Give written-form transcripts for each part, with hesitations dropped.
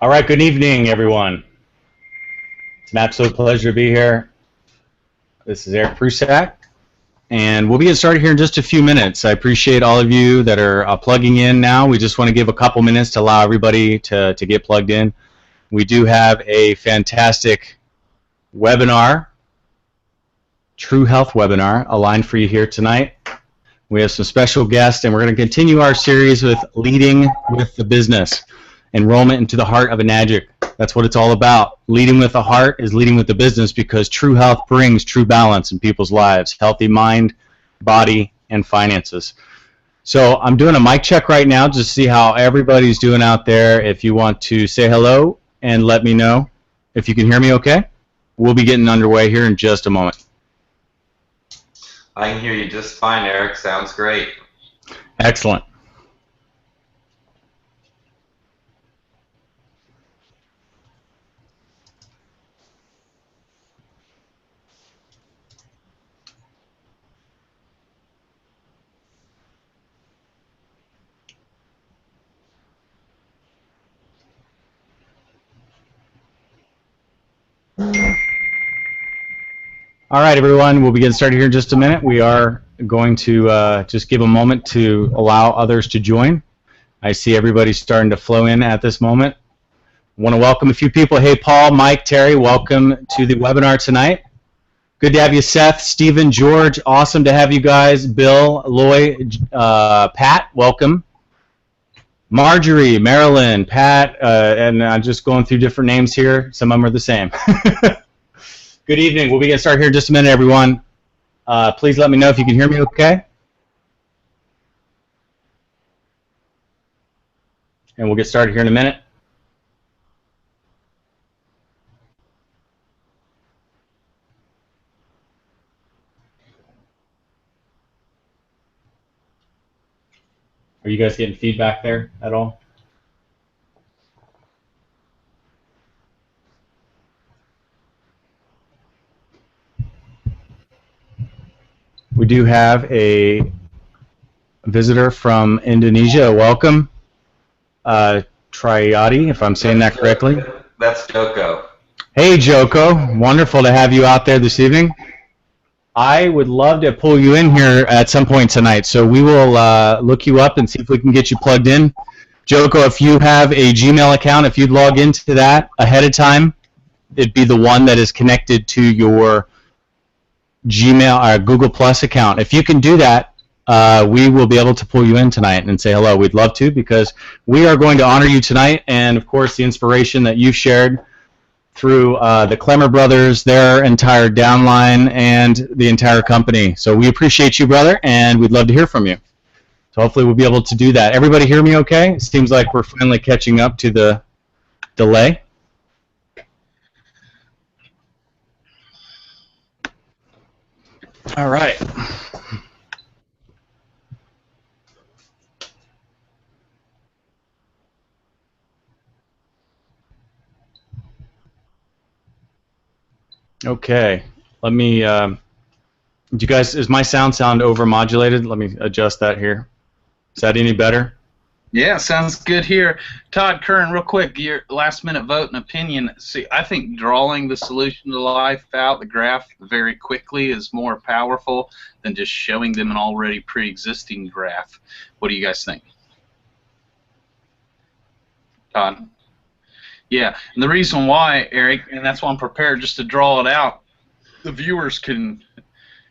All right, good evening, everyone. It's an absolute pleasure to be here. This is Eric Prusak, and we'll be getting started here in just a few minutes. I appreciate all of you that are plugging in now. We just want to give a couple minutes to allow everybody to get plugged in. We do have a fantastic webinar, True Health webinar, aligned for you here tonight. We have some special guests, and we're going to continue our series with Leading with the Business. Enrollment into the heart of Enagic. That's what it's all about. Leading with the heart is leading with the business, because true health brings true balance in people's lives. Healthy mind, body, and finances. So I'm doing a mic check right now just to see how everybody's doing out there. If you want to say hello and let me know if you can hear me okay. We'll be getting underway here in just a moment. I can hear you just fine, Eric. Sounds great. Excellent. All right, everyone, we'll be getting started here in just a minute. We are going to just give a moment to allow others to join. I see everybody starting to flow in at this moment. I want to welcome a few people. Hey, Paul, Mike, Terry, welcome to the webinar tonight. Good to have you, Seth, Stephen, George. Awesome to have you guys. Bill, Loy, Pat, welcome. Marjorie, Marilyn, Pat, and I'm just going through different names here. Some of them are the same. Good evening. We'll be getting started here in just a minute, everyone. Please let me know if you can hear me okay. And we'll get started here in a minute. Are you guys getting feedback there at all? We do have a visitor from Indonesia. Welcome, Triadi, if I'm saying that correctly. That's Joko. Hey, Joko. Wonderful to have you out there this evening. I would love to pull you in here at some point tonight, so we will look you up and see if we can get you plugged in. Joko, if you have a Gmail account, if you'd log into that ahead of time, it'd be the one that is connected to your Gmail or Google Plus account. If you can do that, we will be able to pull you in tonight and say hello. We'd love to, because we are going to honor you tonight, and of course the inspiration that you've shared through the Clemmer brothers, their entire downline, and the entire company. So we appreciate you, brother, and we'd love to hear from you. So hopefully we'll be able to do that. Everybody hear me okay? It seems like we're finally catching up to the delay. All right. Okay. Let me, do you guys, is my sound overmodulated? Let me adjust that here. Is that any better? Yeah, sounds good here. Todd Curran, real quick, your last-minute vote and opinion. See, I think drawing the solution to life out, the graph, very quickly is more powerful than just showing them an already pre-existing graph. What do you guys think? Todd? Yeah, and the reason why, Eric, and that's why I'm prepared just to draw it out, the viewers can,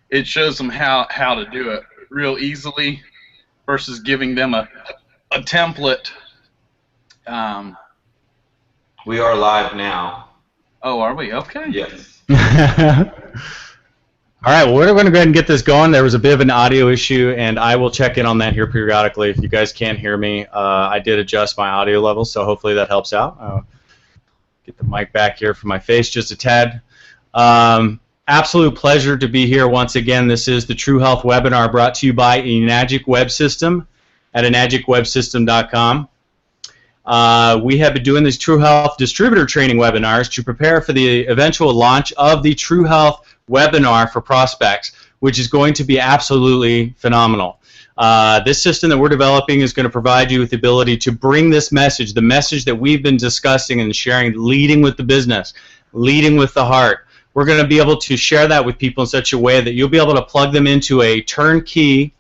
it shows them how to do it real easily versus giving them a template. We are live now. Oh, are we? Okay. Yes. All right, well, we're going to go ahead and get this going. There was a bit of an audio issue, and I will check in on that here periodically. If you guys can't hear me, I did adjust my audio level, so hopefully that helps out. Get the mic back here for my face just a tad. Absolute pleasure to be here once again. This is the True Health webinar brought to you by Enagic Web System at enagicwebsystem.com. We have been doing these True Health distributor training webinars to prepare for the eventual launch of the True Health webinar for prospects, which is going to be absolutely phenomenal. This system that we're developing is going to provide you with the ability to bring this message, the message that we've been discussing and sharing, leading with the business, leading with the heart. We're going to be able to share that with people in such a way that you'll be able to plug them into a turnkey,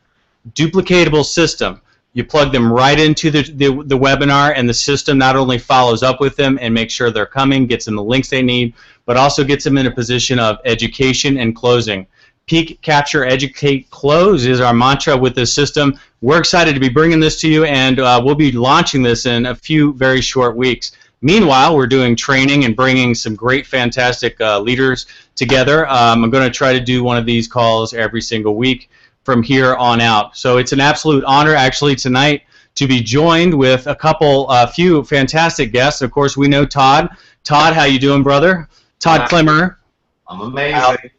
duplicatable system. You plug them right into the webinar, and the system not only follows up with them and makes sure they're coming, gets them the links they need, but also gets them in a position of education and closing. Peak, capture, educate, close is our mantra with this system. We're excited to be bringing this to you, and we'll be launching this in a few very short weeks. Meanwhile, we're doing training and bringing some great, fantastic leaders together. I'm going to try to do one of these calls every single week from here on out. So it's an absolute honor, actually, tonight to be joined with a few fantastic guests. Of course, we know Todd. Todd, how you doing, brother? Todd Klemmer. I'm amazing.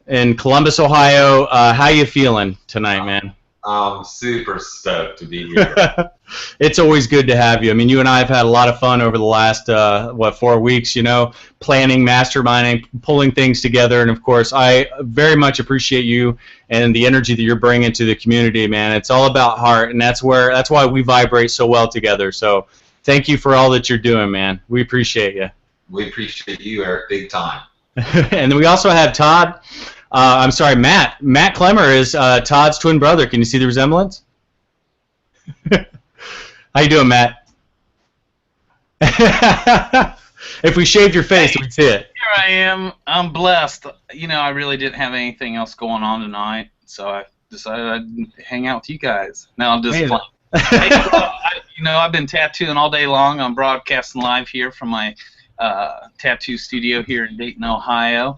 In Columbus, Ohio. How you feeling tonight, man? I'm super stoked to be here. It's always good to have you. I mean, you and I have had a lot of fun over the last, 4 weeks, you know, planning, masterminding, pulling things together. And, of course, I very much appreciate you and the energy that you're bringing to the community, man. It's all about heart, and that's why we vibrate so well together. So thank you for all that you're doing, man. We appreciate you. We appreciate you, Eric, big time. And then we also have Todd. I'm sorry, Matt. Matt Klemmer is Todd's twin brother. Can you see the resemblance? How you doing, Matt? If we shaved your face, we'd see it. Here I am. I'm blessed. You know, I really didn't have anything else going on tonight, so I decided I'd hang out with you guys. Now I'm just playing. I've been tattooing all day long. I'm broadcasting live here from my tattoo studio here in Dayton, Ohio.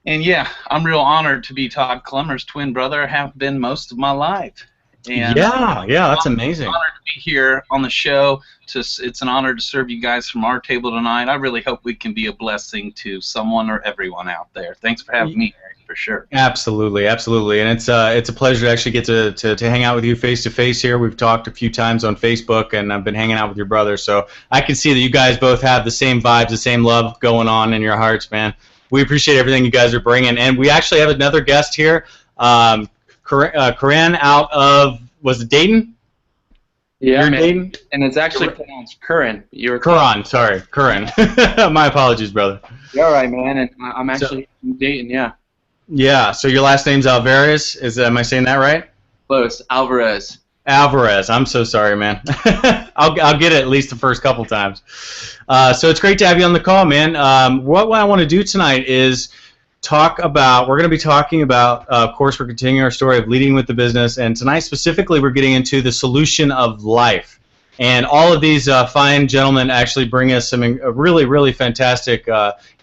And yeah, I'm real honored to be Todd Klemmer's twin brother. I have been most of my life. And yeah, that's amazing. I'm honored to be here on the show. It's an honor to serve you guys from our table tonight. I really hope we can be a blessing to someone or everyone out there. Thanks for having me, Eric, for sure. Absolutely, absolutely. And it's a pleasure to actually get to hang out with you face to face here. We've talked a few times on Facebook, and I've been hanging out with your brother. So I can see that you guys both have the same vibes, the same love going on in your hearts, man. We appreciate everything you guys are bringing. And we actually have another guest here. Kanan out of, was it Dayton? Yeah, man. Dayton? And it's actually pronounced Curran. Curran, sorry, Curran. My apologies, brother. You're all right, man. And I'm actually from Dayton, yeah. Yeah, so your last name's Alvarez. Am I saying that right? Close. Alvarez. Alvarez. I'm so sorry, man. I'll get it at least the first couple times. So it's great to have you on the call, man. What I want to do tonight is we're going to be talking about, of course, we're continuing our story of leading with the business, and tonight specifically we're getting into the solution of life. And all of these fine gentlemen actually bring us some really, really fantastic,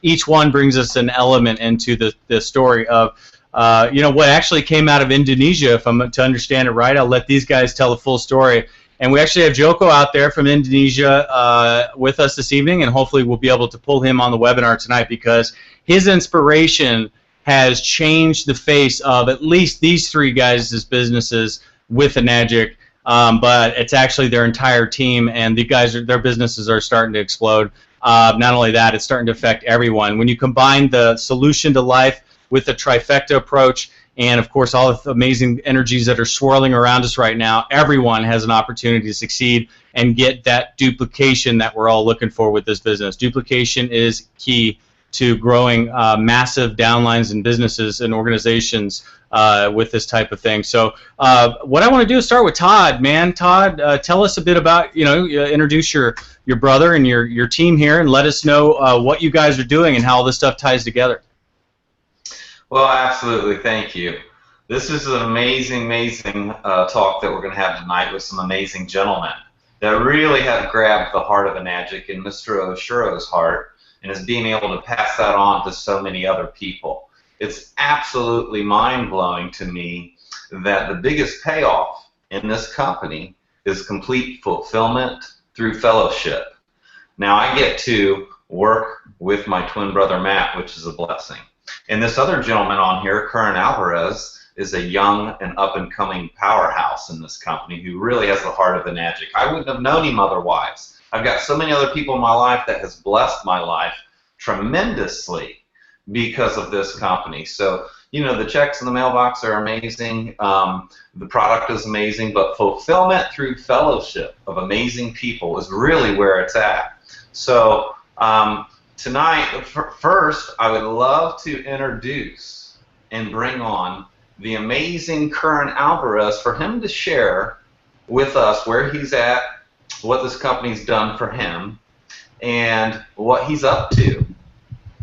each one brings us an element into the story of, what actually came out of Indonesia, if I'm to understand it right. I'll let these guys tell the full story. And we actually have Joko out there from Indonesia with us this evening, and hopefully we'll be able to pull him on the webinar tonight because his inspiration has changed the face of at least these three guys' businesses with Enagic, but it's actually their entire team, and their businesses are starting to explode. Not only that, it's starting to affect everyone. When you combine the solution to life with the trifecta approach, and of course all the amazing energies that are swirling around us right now, everyone has an opportunity to succeed and get that duplication that we're all looking for with this business. Duplication is key to growing massive downlines and businesses and organizations with this type of thing. So what I want to do is start with Todd, man. Todd, tell us a bit about, introduce your brother and your team here, and let us know what you guys are doing and how all this stuff ties together. Well, absolutely. Thank you. This is an amazing, amazing talk that we're going to have tonight with some amazing gentlemen that really have grabbed the heart of Enagic and Mr. Oshuro's heart, and is being able to pass that on to so many other people. It's absolutely mind-blowing to me that the biggest payoff in this company is complete fulfillment through fellowship. Now, I get to work with my twin brother Matt, which is a blessing. And this other gentleman on here, Kanan Alvarez, is a young and up-and-coming powerhouse in this company who really has the heart of Enagic. I wouldn't have known him otherwise. I've got so many other people in my life that has blessed my life tremendously because of this company. So You know, the checks in the mailbox are amazing. The product is amazing, but fulfillment through fellowship of amazing people is really where it's at. So tonight, first, I would love to introduce and bring on the amazing Kanan Alvarez for him to share with us where he's at, what this company's done for him, and what he's up to.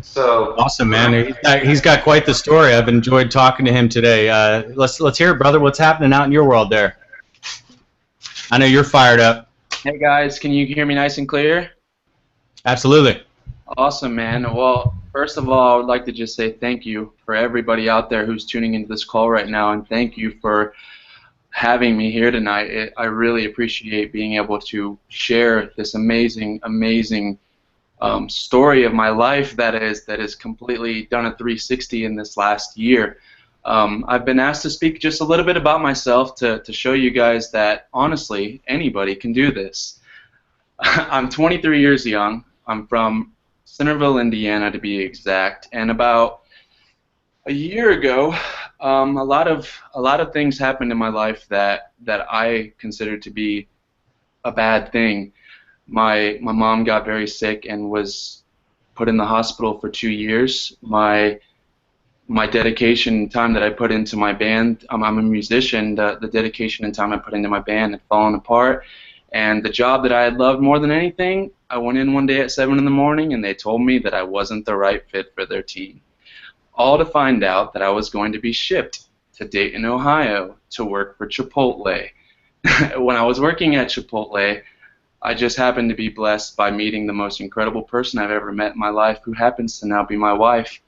So awesome, man. He's got quite the story. I've enjoyed talking to him today. Let's hear it, brother. What's happening out in your world there? I know you're fired up. Hey guys, can you hear me nice and clear? Absolutely. Awesome, man. Well, first of all, I would like to just say thank you for everybody out there who's tuning into this call right now, and thank you for having me here tonight. I really appreciate being able to share this amazing story of my life that is completely done a 360 in this last year. I've been asked to speak just a little bit about myself to show you guys that honestly anybody can do this. I'm 23 years young. I'm from Centerville, Indiana, to be exact, and about a year ago, a lot of things happened in my life that I considered to be a bad thing. My mom got very sick and was put in the hospital for 2 years. My dedication and time that I put into my band, I'm a musician, the dedication and time I put into my band had fallen apart. And the job that I had loved more than anything, I went in one day at 7 in the morning and they told me that I wasn't the right fit for their team. All to find out that I was going to be shipped to Dayton, Ohio to work for Chipotle. When I was working at Chipotle, I just happened to be blessed by meeting the most incredible person I've ever met in my life, who happens to now be my wife,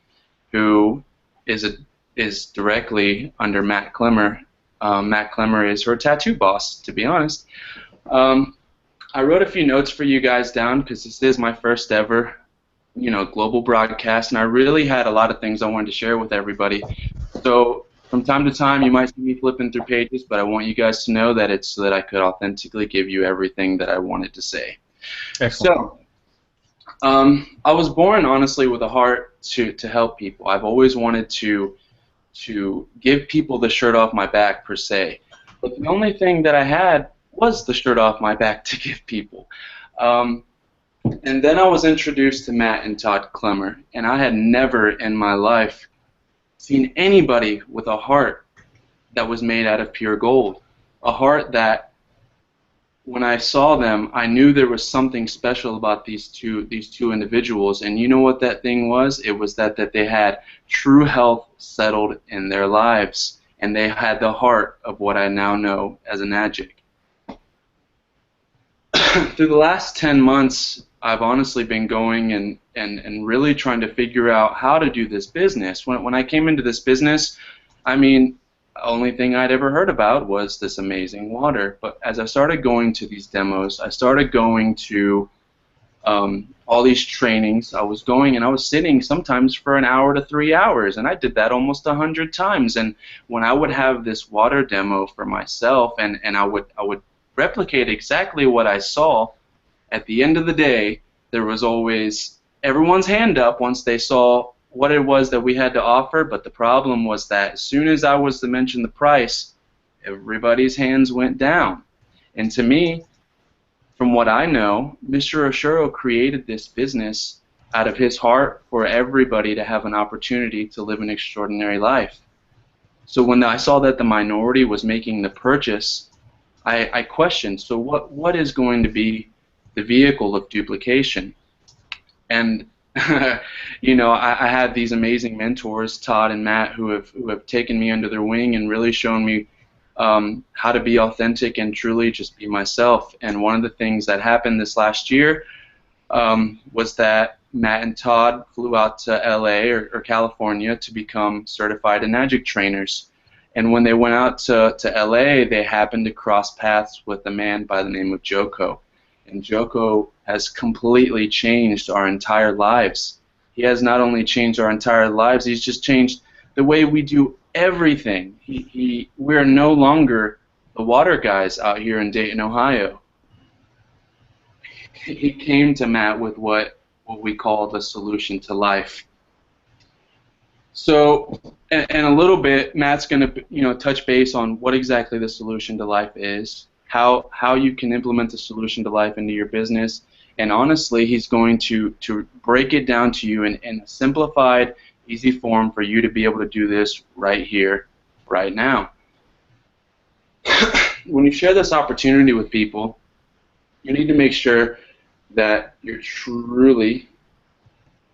who is directly under Matt Clemmer. Matt Clemmer is her tattoo boss, to be honest. I wrote a few notes for you guys down because this is my first ever, global broadcast, and I really had a lot of things I wanted to share with everybody. So from time to time, you might see me flipping through pages, but I want you guys to know that it's so that I could authentically give you everything that I wanted to say. Excellent. So, I was born honestly with a heart to help people. I've always wanted to give people the shirt off my back per se, but the only thing that I had was the shirt off my back to give people. And then I was introduced to Matt and Todd Clemmer, and I had never in my life seen anybody with a heart that was made out of pure gold. A heart that, when I saw them, I knew there was something special about these two individuals. And you know what that thing was? It was that they had true health settled in their lives, and they had the heart of what I now know as Enagic. Through the last 10 months, I've honestly been going and really trying to figure out how to do this business. When I came into this business, I mean, the only thing I'd ever heard about was this amazing water. But as I started going to these demos, I started going to all these trainings. I was going and I was sitting sometimes for an hour to 3 hours, and I did that almost 100 times. And when I would have this water demo for myself, and I would replicate exactly what I saw, at the end of the day, there was always everyone's hand up once they saw what it was that we had to offer, but the problem was that as soon as I was to mention the price, everybody's hands went down. And to me, from what I know, Mr. Oshuro created this business out of his heart for everybody to have an opportunity to live an extraordinary life. So when I saw that the minority was making the purchase, I questioned, so what is going to be the vehicle of duplication? And I had these amazing mentors, Todd and Matt, who have taken me under their wing and really shown me how to be authentic and truly just be myself. And one of the things that happened this last year was that Matt and Todd flew out to LA or California to become certified Enagic trainers. And when they went out to LA, they happened to cross paths with a man by the name of Joko. And Joko has completely changed our entire lives. He has not only changed our entire lives, he's just changed the way we do everything. We're no longer the water guys out here in Dayton, Ohio. He came to Matt with what we call the solution to life. So, and a little bit, Matt's going to touch base on what exactly the solution to life is, how you can implement the solution to life into your business, and honestly, he's going to break it down to you in a simplified, easy form for you to be able to do this right here, right now. When you share this opportunity with people, you need to make sure that you're truly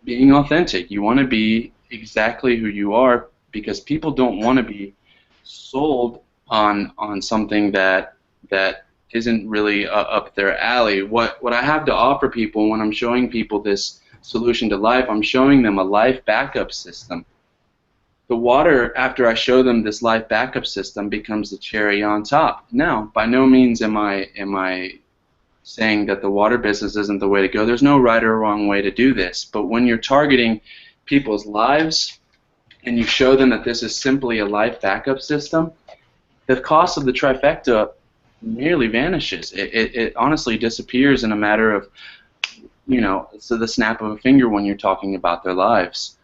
being authentic. You want to be exactly who you are, because people don't want to be sold on something that isn't really up their alley. What I have to offer people when I'm showing people this solution to life, I'm showing them a life backup system. The water, after I show them this life backup system, becomes the cherry on top. Now, by no means am I saying that the water business isn't the way to go. There's no right or wrong way to do this. But when you're targeting people's lives and you show them that this is simply a life backup system, the cost of the trifecta nearly vanishes. It honestly disappears in a matter of, so the snap of a finger when you're talking about their lives.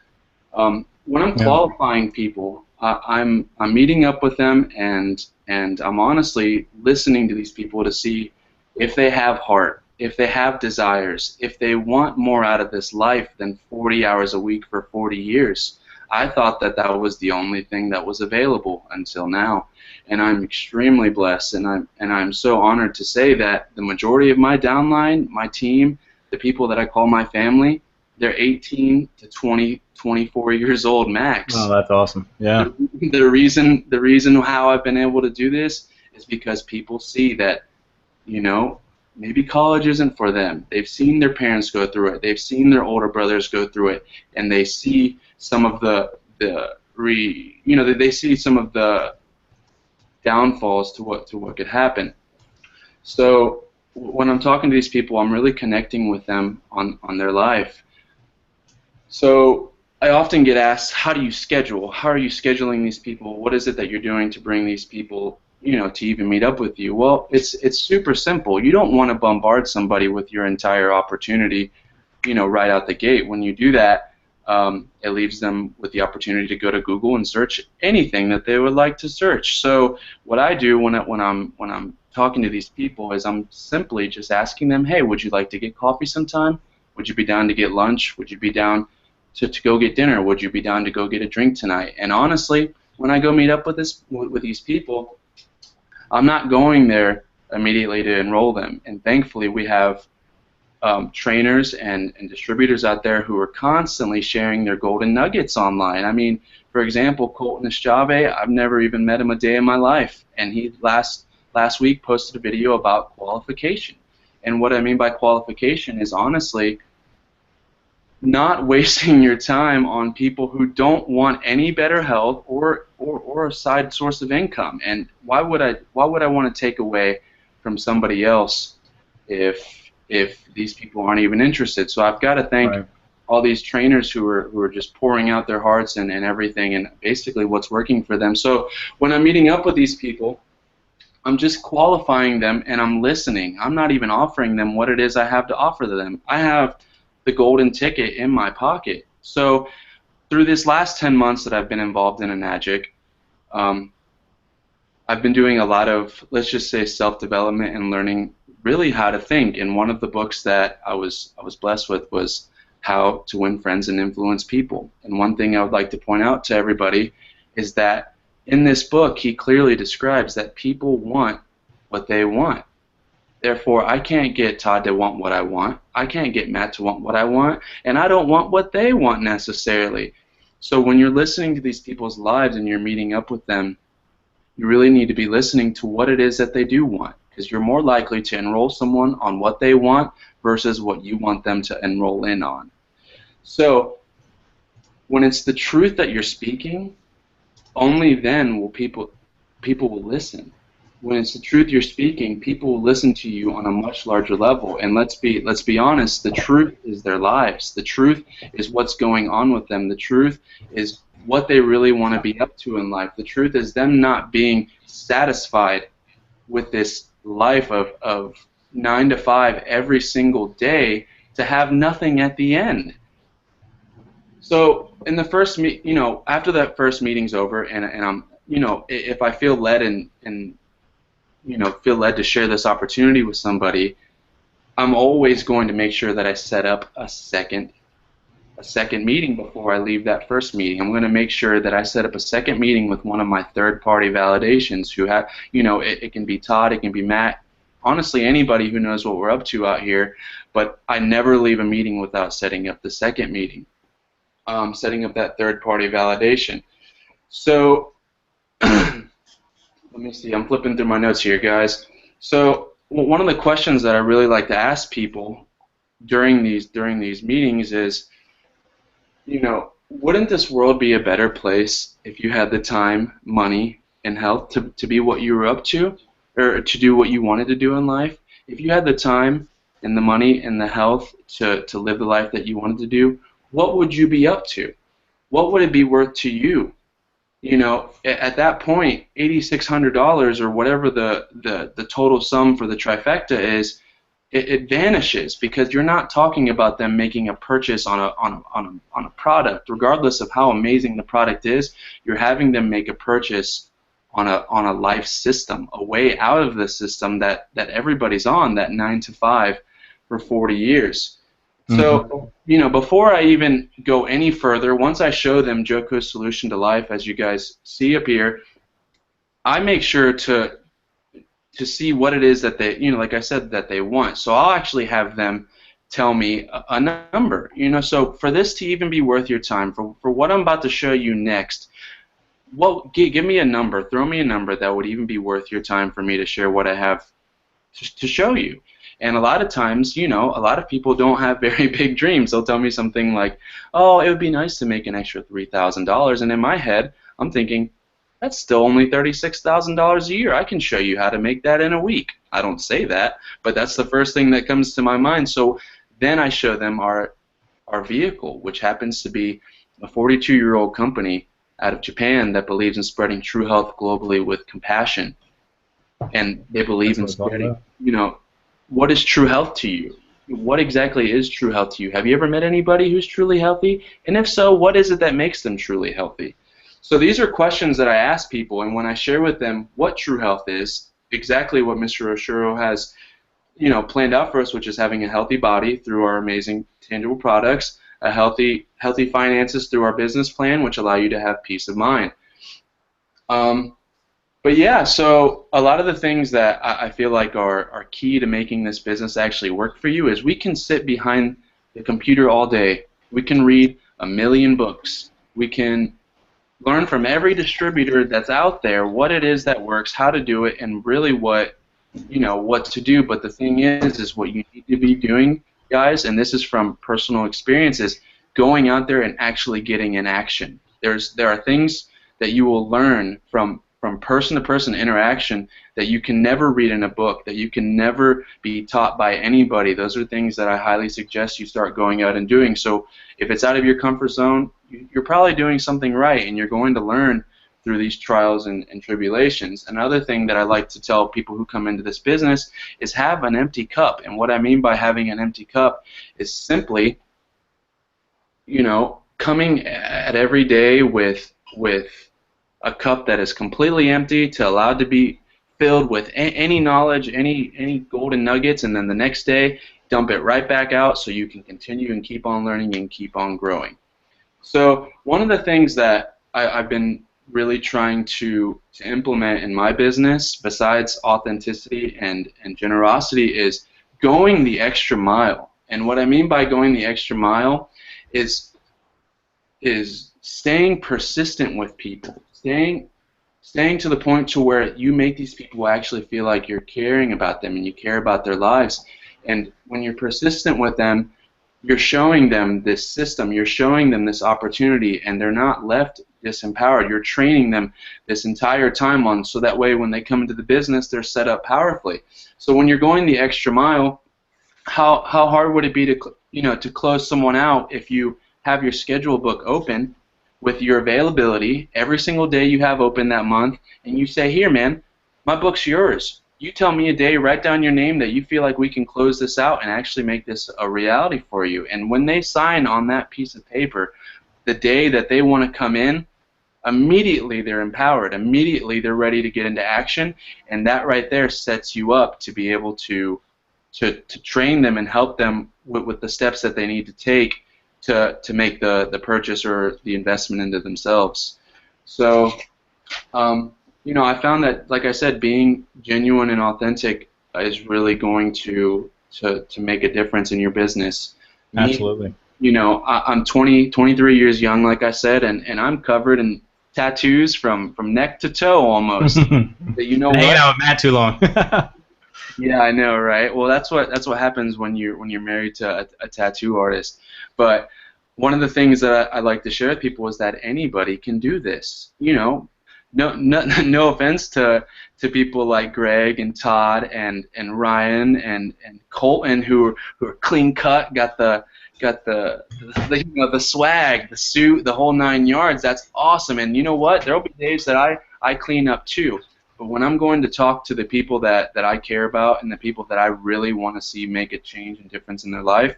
When I'm qualifying people, I'm meeting up with them, and I'm honestly listening to these people to see if they have heart, if they have desires, if they want more out of this life than 40 hours a week for 40 years. I thought that that was the only thing that was available until now, and I'm extremely blessed, and I'm so honored to say that the majority of my downline, my team, the people that I call my family, they're 18 to 20, 24 years old max. Oh, that's awesome. Yeah. The reason how I've been able to do this is because people see that, maybe college isn't for them. They've seen their parents go through it. They've seen their older brothers go through it, and they see some of they see some of the downfalls to what could happen. So when I'm talking to these people, I'm really connecting with them on their life. So I often get asked, how do you schedule? How are you scheduling these people? What is it that you're doing to bring these people, to even meet up with you? Well, it's super simple. You don't want to bombard somebody with your entire opportunity, right out the gate. When you do that, it leaves them with the opportunity to go to Google and search anything that they would like to search. So what I do when I'm talking to these people is I'm simply just asking them, hey, would you like to get coffee sometime? Would you be down to get lunch? Would you be down to go get dinner? Would you be down to go get a drink tonight? And honestly, when I go meet up with these people, I'm not going there immediately to enroll them. And thankfully, we have trainers and distributors out there who are constantly sharing their golden nuggets online. I mean, for example, Colton Eschave, I've never even met him a day in my life, and he last week posted a video about qualification. And what I mean by qualification is honestly not wasting your time on people who don't want any better health or a side source of income. And why would I want to take away from somebody else if these people aren't even interested? So I've got to thank all these trainers who are just pouring out their hearts and everything, and basically what's working for them. So when I'm meeting up with these people, I'm just qualifying them and I'm listening. I'm not even offering them what it is I have to offer them. I have the golden ticket in my pocket. So through this last 10 months that I've been involved in Enagic, I've been doing a lot of, let's just say, self-development and learning really how to think. And one of the books that I was blessed with was How to Win Friends and Influence People. And one thing I would like to point out to everybody is that in this book, he clearly describes that people want what they want. Therefore, I can't get Todd to want what I want. I can't get Matt to want what I want. And I don't want what they want necessarily. So when you're listening to these people's lives and you're meeting up with them, you really need to be listening to what it is that they do want, because you're more likely to enroll someone on what they want versus what you want them to enroll in on. So when it's the truth that you're speaking, only then will people will listen. When it's the truth you're speaking, people will listen to you on a much larger level. And let's be honest, the truth is their lives. The truth is what's going on with them. The truth is what they really want to be up to in life. The truth is them not being satisfied with this life of 9 to 5 every single day to have nothing at the end. So in the first after that first meeting's over, and I'm, if I feel led and feel led to share this opportunity with somebody, I'm always going to make sure that I set up a second meeting before I leave that first meeting. I'm going to make sure that I set up a second meeting with one of my third-party validations who have, it can be Todd, it can be Matt, honestly anybody who knows what we're up to out here, but I never leave a meeting without setting up the second meeting, setting up that third-party validation. So let me see, I'm flipping through my notes here, guys. So one of the questions that I really like to ask people during these meetings is, wouldn't this world be a better place if you had the time, money, and health to be what you were up to, or to do what you wanted to do in life? If you had the time and the money and the health to live the life that you wanted to do, what would you be up to? What would it be worth to you? At that point, $8,600 or whatever the total sum for the trifecta is, it vanishes, because you're not talking about them making a purchase on a product, regardless of how amazing the product is. You're having them make a purchase on a life system, a way out of the system that everybody's on, that 9 to 5 for 40 years. So, before I even go any further, once I show them Joko's solution to life, as you guys see up here, I make sure to see what it is that they, like I said, that they want. So I'll actually have them tell me a number. So for this to even be worth your time, for what I'm about to show you next, give me a number, throw me a number that would even be worth your time for me to share what I have to show you. And a lot of times, a lot of people don't have very big dreams. They'll tell me something like, oh, it would be nice to make an extra $3,000. And in my head, I'm thinking, that's still only $36,000 a year. I can show you how to make that in a week. I don't say that, but that's the first thing that comes to my mind. So then I show them our vehicle, which happens to be a 42-year-old company out of Japan that believes in spreading true health globally with compassion. And they believe in spreading, what is true health to you? What exactly is true health to you? Have you ever met anybody who's truly healthy? And if so, what is it that makes them truly healthy? So these are questions that I ask people, and when I share with them what true health is, exactly what Mr. Oshiro has, planned out for us, which is having a healthy body through our amazing tangible products, a healthy finances through our business plan, which allow you to have peace of mind. But yeah, so a lot of the things that I feel like are key to making this business actually work for you is we can sit behind the computer all day. We can read a million books. We can learn from every distributor that's out there what it is that works, how to do it, and really what to do. But the thing is what you need to be doing, guys, and this is from personal experiences, going out there and actually getting in action. There are things that you will learn from person-to-person interaction that you can never read in a book, that you can never be taught by anybody. Those are things that I highly suggest you start going out and doing. So if it's out of your comfort zone, you're probably doing something right, and you're going to learn through these trials and tribulations. Another thing that I like to tell people who come into this business is have an empty cup. And what I mean by having an empty cup is simply, coming at every day with a cup that is completely empty to allow it to be filled with any knowledge, any golden nuggets, and then the next day dump it right back out so you can continue and keep on learning and keep on growing. So one of the things that I've been really trying to implement in my business, besides authenticity and generosity, is going the extra mile. And what I mean by going the extra mile is staying persistent with people, staying to the point to where you make these people actually feel like you're caring about them and you care about their lives. And when you're persistent with them, you're showing them this system, you're showing them this opportunity, and they're not left disempowered. You're training them this entire time on, so that way when they come into the business, they're set up powerfully. So when you're going the extra mile, how hard would it be to close someone out if you have your schedule book open with your availability every single day you have open that month, and you say, here, man, my book's yours. You tell me a day, write down your name that you feel like we can close this out and actually make this a reality for you. And when they sign on that piece of paper, the day that they want to come in, immediately they're empowered. Immediately they're ready to get into action, and that right there sets you up to be able to train them and help them with the steps that they need to take to make the purchase or the investment into themselves. So, you know, I found that, like I said, being genuine and authentic is really going to make a difference in your business. Absolutely. You know, I'm 23 years young, like I said, and I'm covered in tattoos from neck to toe almost. But you know what? Hanging out with Matt too long. Yeah, I know, right? Well, that's what happens when you're married to a tattoo artist. But one of the things that I like to share with people is that anybody can do this. You know, no offense to people like Greg and Todd and Ryan and Colton who are clean cut, got the you know, the swag, the suit, the whole 9 yards. That's awesome. And you know what? There'll be days that I clean up too. But when I'm going to talk to the people that I care about and the people that I really want to see make a change and difference in their life,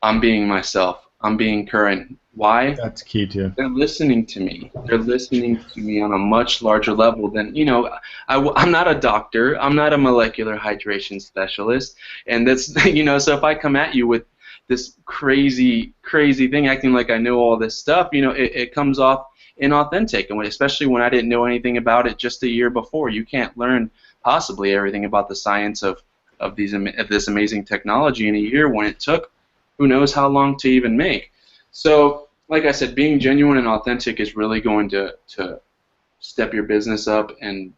I'm being myself. I'm being current. Why? That's key too. They're listening to me. They're listening to me on a much larger level than, you know, I'm not a doctor. I'm not a molecular hydration specialist. And that's, you know, so if I come at you with this crazy thing, acting like I know all this stuff, you know, it comes off inauthentic, and especially when I didn't know anything about it just a year before. You can't learn possibly everything about the science of this amazing technology in a year when it took who knows how long to even make. So, like I said, being genuine and authentic is really going to step your business up and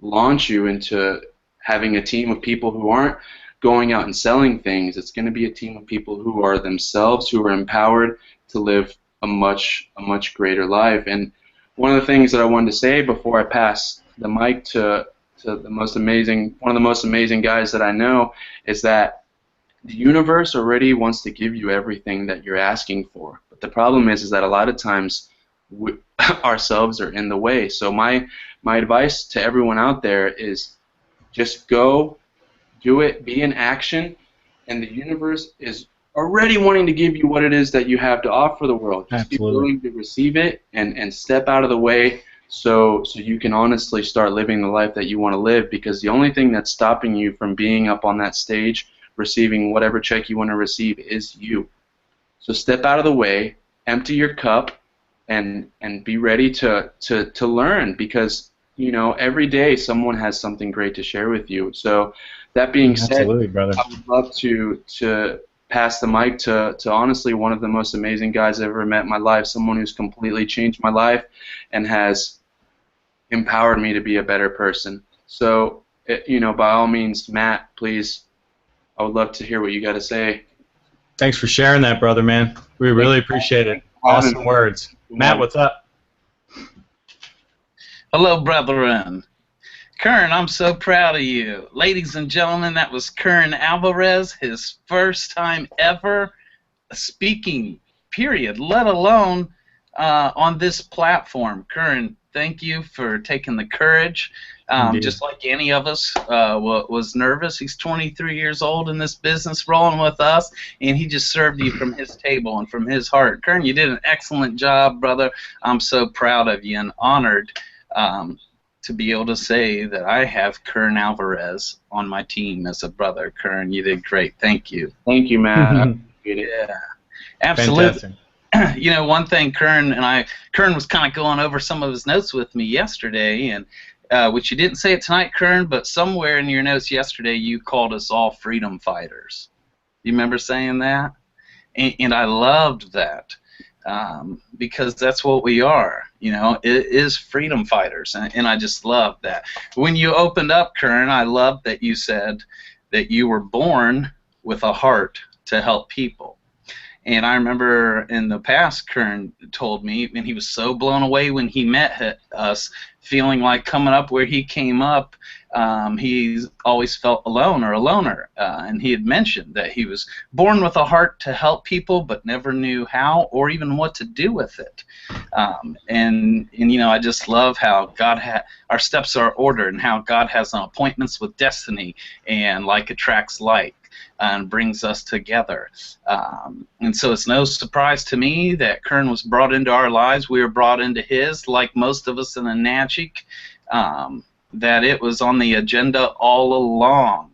launch you into having a team of people who aren't going out and selling things. It's going to be a team of people who are themselves, who are empowered to live a much greater life. And one of the things that I wanted to say before I pass the mic to one of the most amazing guys that I know is that the universe already wants to give you everything that you're asking for. But the problem is that a lot of times ourselves are in the way. So my advice to everyone out there is just go, do it, be in action, and the universe is already wanting to give you what it is that you have to offer the world. Just Absolutely. be willing to receive it and step out of the way so you can honestly start living the life that you want to live, because the only thing that's stopping you from being up on that stage receiving whatever check you want to receive is you. So step out of the way, empty your cup, and be ready to learn, because you know every day someone has something great to share with you. So that being said, Absolutely, brother. I would love to pass the mic to honestly one of the most amazing guys I've ever met in my life, someone who's completely changed my life and has empowered me to be a better person. So, you know, by all means, Matt, please, I would love to hear what you got to say. Thanks for sharing that, brother, man. We really appreciate it. Awesome words. Matt, what's up? Hello, brethren. Kern, I'm so proud of you. Ladies and gentlemen, that was Kern Alvarez, his first time ever speaking, period, let alone on this platform. Kern, thank you for taking the courage. Just like any of us was nervous. He's 23 years old in this business rolling with us, and he just served you from his table and from his heart. Kern, you did an excellent job, brother. I'm so proud of you and honored to be able to say that I have Kern Alvarez on my team as a brother. Kern, you did great. Thank you. Thank you, Matt. Yeah, absolutely. Fantastic. You know, one thing, Kern was kind of going over some of his notes with me yesterday, and which you didn't say it tonight, Kern, but somewhere in your notes yesterday you called us all freedom fighters. You remember saying that? And I loved that. Because that's what we are, you know, it is freedom fighters, and I just love that. When you opened up, Kern, I love that you said that you were born with a heart to help people. And I remember in the past, Kern told me, and he was so blown away when he met us, feeling like coming up where he came up, he always felt alone or a loner. And he had mentioned that he was born with a heart to help people, but never knew how or even what to do with it. And you know, I just love how our steps are ordered, and how God has appointments with destiny, and like attracts like. and brings us together. And so it's no surprise to me that Kern was brought into our lives. We were brought into his, like most of us in Enagic, that it was on the agenda all along.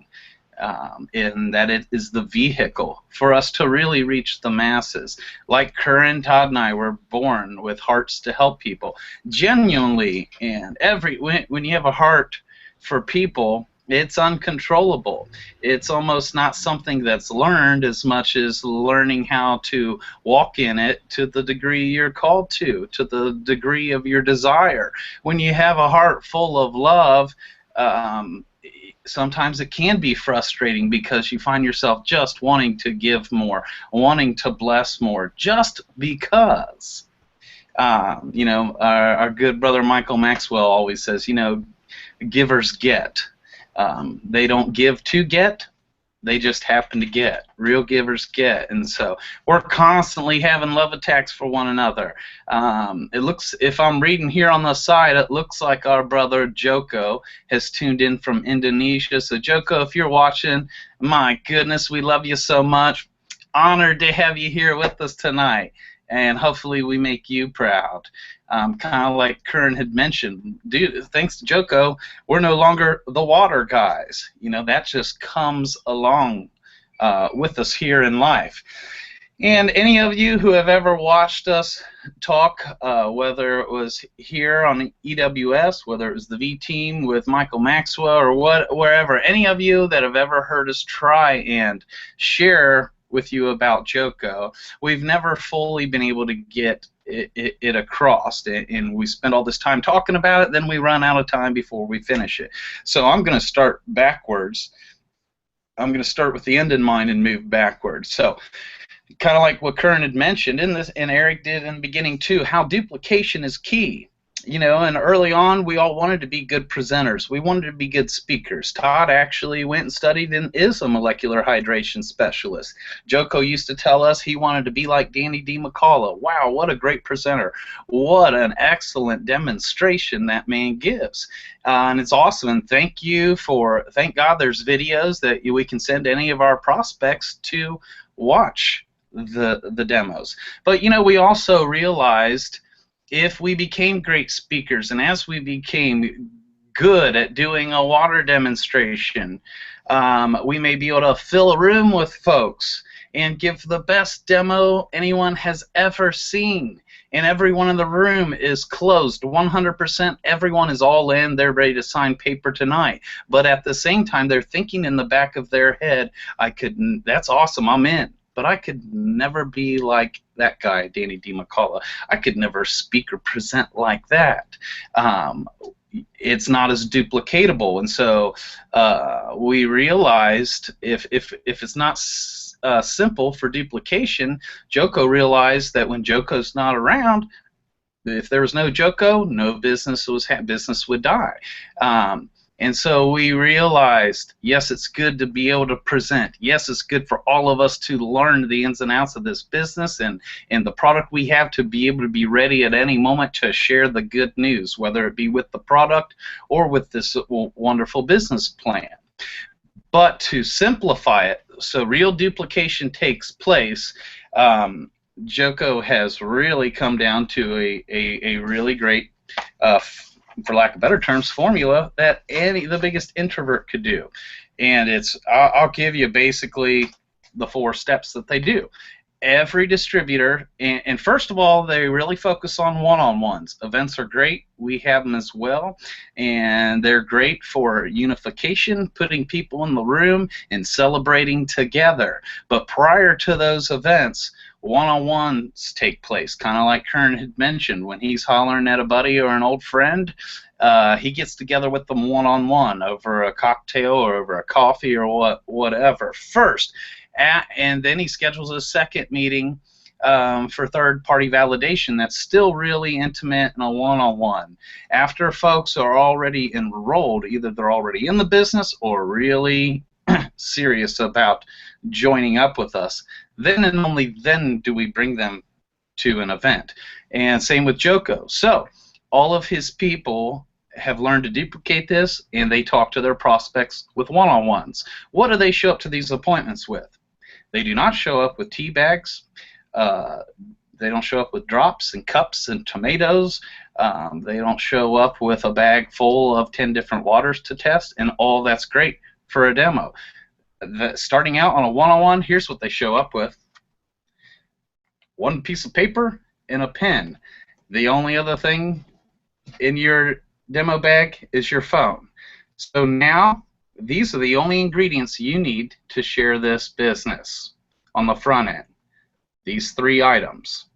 In that it is the vehicle for us to really reach the masses. Like Kanan, Todd, and I were born with hearts to help people. Genuinely, and when you have a heart for people, it's uncontrollable. It's almost not something that's learned as much as learning how to walk in it to the degree you're called to the degree of your desire. When you have a heart full of love, sometimes it can be frustrating because you find yourself just wanting to give more, wanting to bless more, just because. Our good brother Michael Maxwell always says, givers get. They don't give to get. They just happen to get. Real givers get. And so we're constantly having love attacks for one another. It looks, if I'm reading here on the side, it looks like our brother Joko has tuned in from Indonesia. So Joko, if you're watching, my goodness, we love you so much. Honored to have you here with us tonight. And hopefully we make you proud. Kind of like Kern had mentioned, dude, thanks to Joko, we're no longer the water guys. That just comes along with us here in life. And any of you who have ever watched us talk, whether it was here on EWS, whether it was the V Team with Michael Maxwell, or wherever, any of you that have ever heard us try and share with you about Joko, we've never fully been able to get it across, and we spend all this time talking about it, then we run out of time before we finish it. So I'm going to start backwards. I'm going to start with the end in mind and move backwards. So kind of like what Kern had mentioned in this, and Eric did in the beginning too, how duplication is key. And early on, we all wanted to be good presenters. We wanted to be good speakers. Todd actually went and studied and is a molecular hydration specialist. Joko used to tell us he wanted to be like Danny D. McCullough. Wow, what a great presenter. What an excellent demonstration that man gives. And it's awesome. And thank God there's videos that we can send any of our prospects to watch the demos. But, we also realized if we became great speakers, and as we became good at doing a water demonstration, we may be able to fill a room with folks and give the best demo anyone has ever seen. And everyone in the room is closed 100%. Everyone is all in. They're ready to sign paper tonight. But at the same time, they're thinking in the back of their head, that's awesome, I'm in. But I could never be like that guy, Danny D. McCullough. I could never speak or present like that. It's not as duplicatable, and so we realized if it's not simple for duplication, Joko realized that when Joko's not around, if there was no Joko, no business would die. And so we realized, yes, it's good to be able to present. Yes, it's good for all of us to learn the ins and outs of this business and the product we have, to be able to be ready at any moment to share the good news, whether it be with the product or with this wonderful business plan. But to simplify it, so real duplication takes place, Joko has really come down to a really great for lack of better terms, formula that the biggest introvert could do. And I'll give you basically the 4 steps that they do. Every distributor, and first of all, they really focus on one-on-ones. Events are great. We have them as well. And they're great for unification, putting people in the room and celebrating together. But prior to those events, one-on-ones take place, kind of like Kern had mentioned. When he's hollering at a buddy or an old friend, he gets together with them one-on-one over a cocktail or over a coffee or whatever first. And then he schedules a second meeting for third-party validation that's still really intimate and a one-on-one. After folks are already enrolled, either they're already in the business or really serious about joining up with us, then and only then do we bring them to an event. And same with Joko. So all of his people have learned to duplicate this, and they talk to their prospects with one-on-ones. What do they show up to these appointments with? They do not show up with tea bags. They don't show up with drops and cups and tomatoes. They don't show up with a bag full of 10 different waters to test, and all that's great for a demo. Starting out on a one-on-one, here's what they show up with. One piece of paper and a pen. The only other thing in your demo bag is your phone. So now, these are the only ingredients you need to share this business on the front end. These 3 items.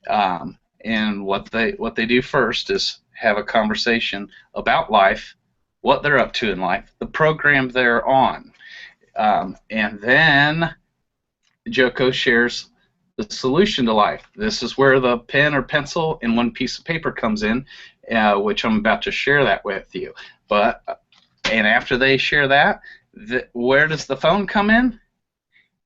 And what they do first is have a conversation about life, what they're up to in life, the program they're on. And then Joko shares the solution to life. This is where the pen or pencil and one piece of paper comes in, which I'm about to share that with you. And after they share that, where does the phone come in?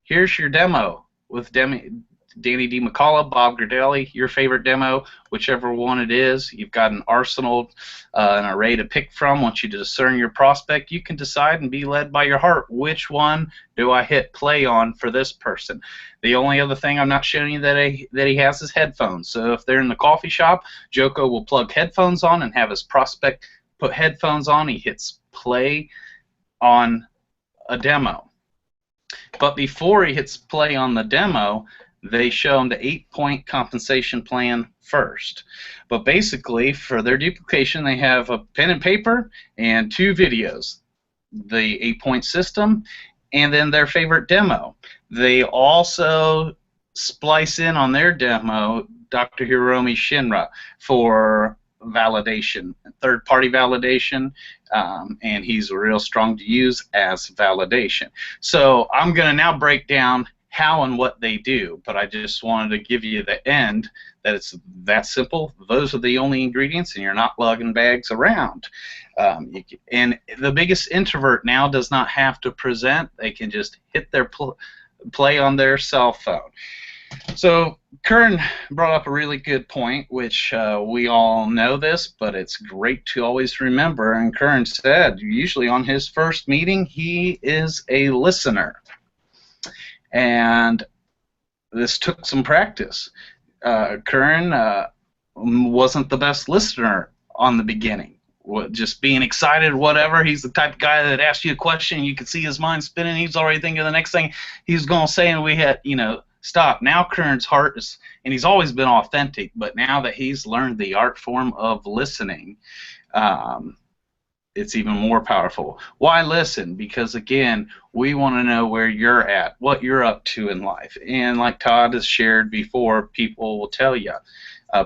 Here's your demo with Danny D. McCullough, Bob Gradelli, your favorite demo, whichever one it is. You've got an arsenal, an array to pick from. Once you discern your prospect, you can decide and be led by your heart. Which one do I hit play on for this person? The only other thing I'm not showing you that he has is headphones. So if they're in the coffee shop, Joko will plug headphones on and have his prospect put headphones on. He hits play on a demo. But before he hits play on the demo, they show him the 8-point compensation plan first. But basically, for their duplication, they have a pen and paper and 2 videos, the 8-point system, and then their favorite demo. They also splice in on their demo Dr. Hiromi Shinra for validation, third-party validation, and he's real strong to use as validation. So I'm going to now break down how and what they do, but I just wanted to give you the end that it's that simple. Those are the only ingredients, and you're not lugging bags around. And the biggest introvert now does not have to present. They can just hit their play on their cell phone. So Kern brought up a really good point, which we all know this, but it's great to always remember. And Kern said usually on his first meeting he is a listener. And this took some practice. Kern wasn't the best listener on the beginning. Just being excited, whatever. He's the type of guy that asks you a question, you can see his mind spinning. He's already thinking of the next thing he's going to say, and we had, stop. Now Kern's heart is, and he's always been authentic, but now that he's learned the art form of listening, it's even more powerful. Why listen? Because, again, we want to know where you're at, what you're up to in life. And like Todd has shared before, people will tell you.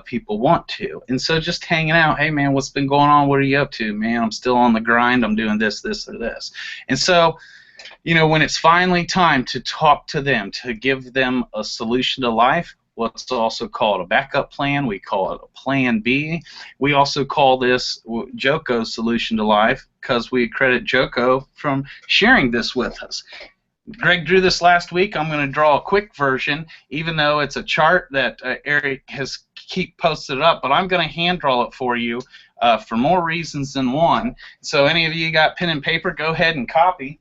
People want to. And so just hanging out, hey, man, what's been going on? What are you up to? Man, I'm still on the grind. I'm doing this, this, or this. And so, when it's finally time to talk to them, to give them a solution to life, what's also called a backup plan. We call it a plan B. We also call this Joko's solution to life because we credit Joko from sharing this with us. Greg drew this last week. I'm going to draw a quick version, even though it's a chart that Eric has posted up, but I'm going to hand draw it for you for more reasons than one. So any of you got pen and paper, go ahead and copy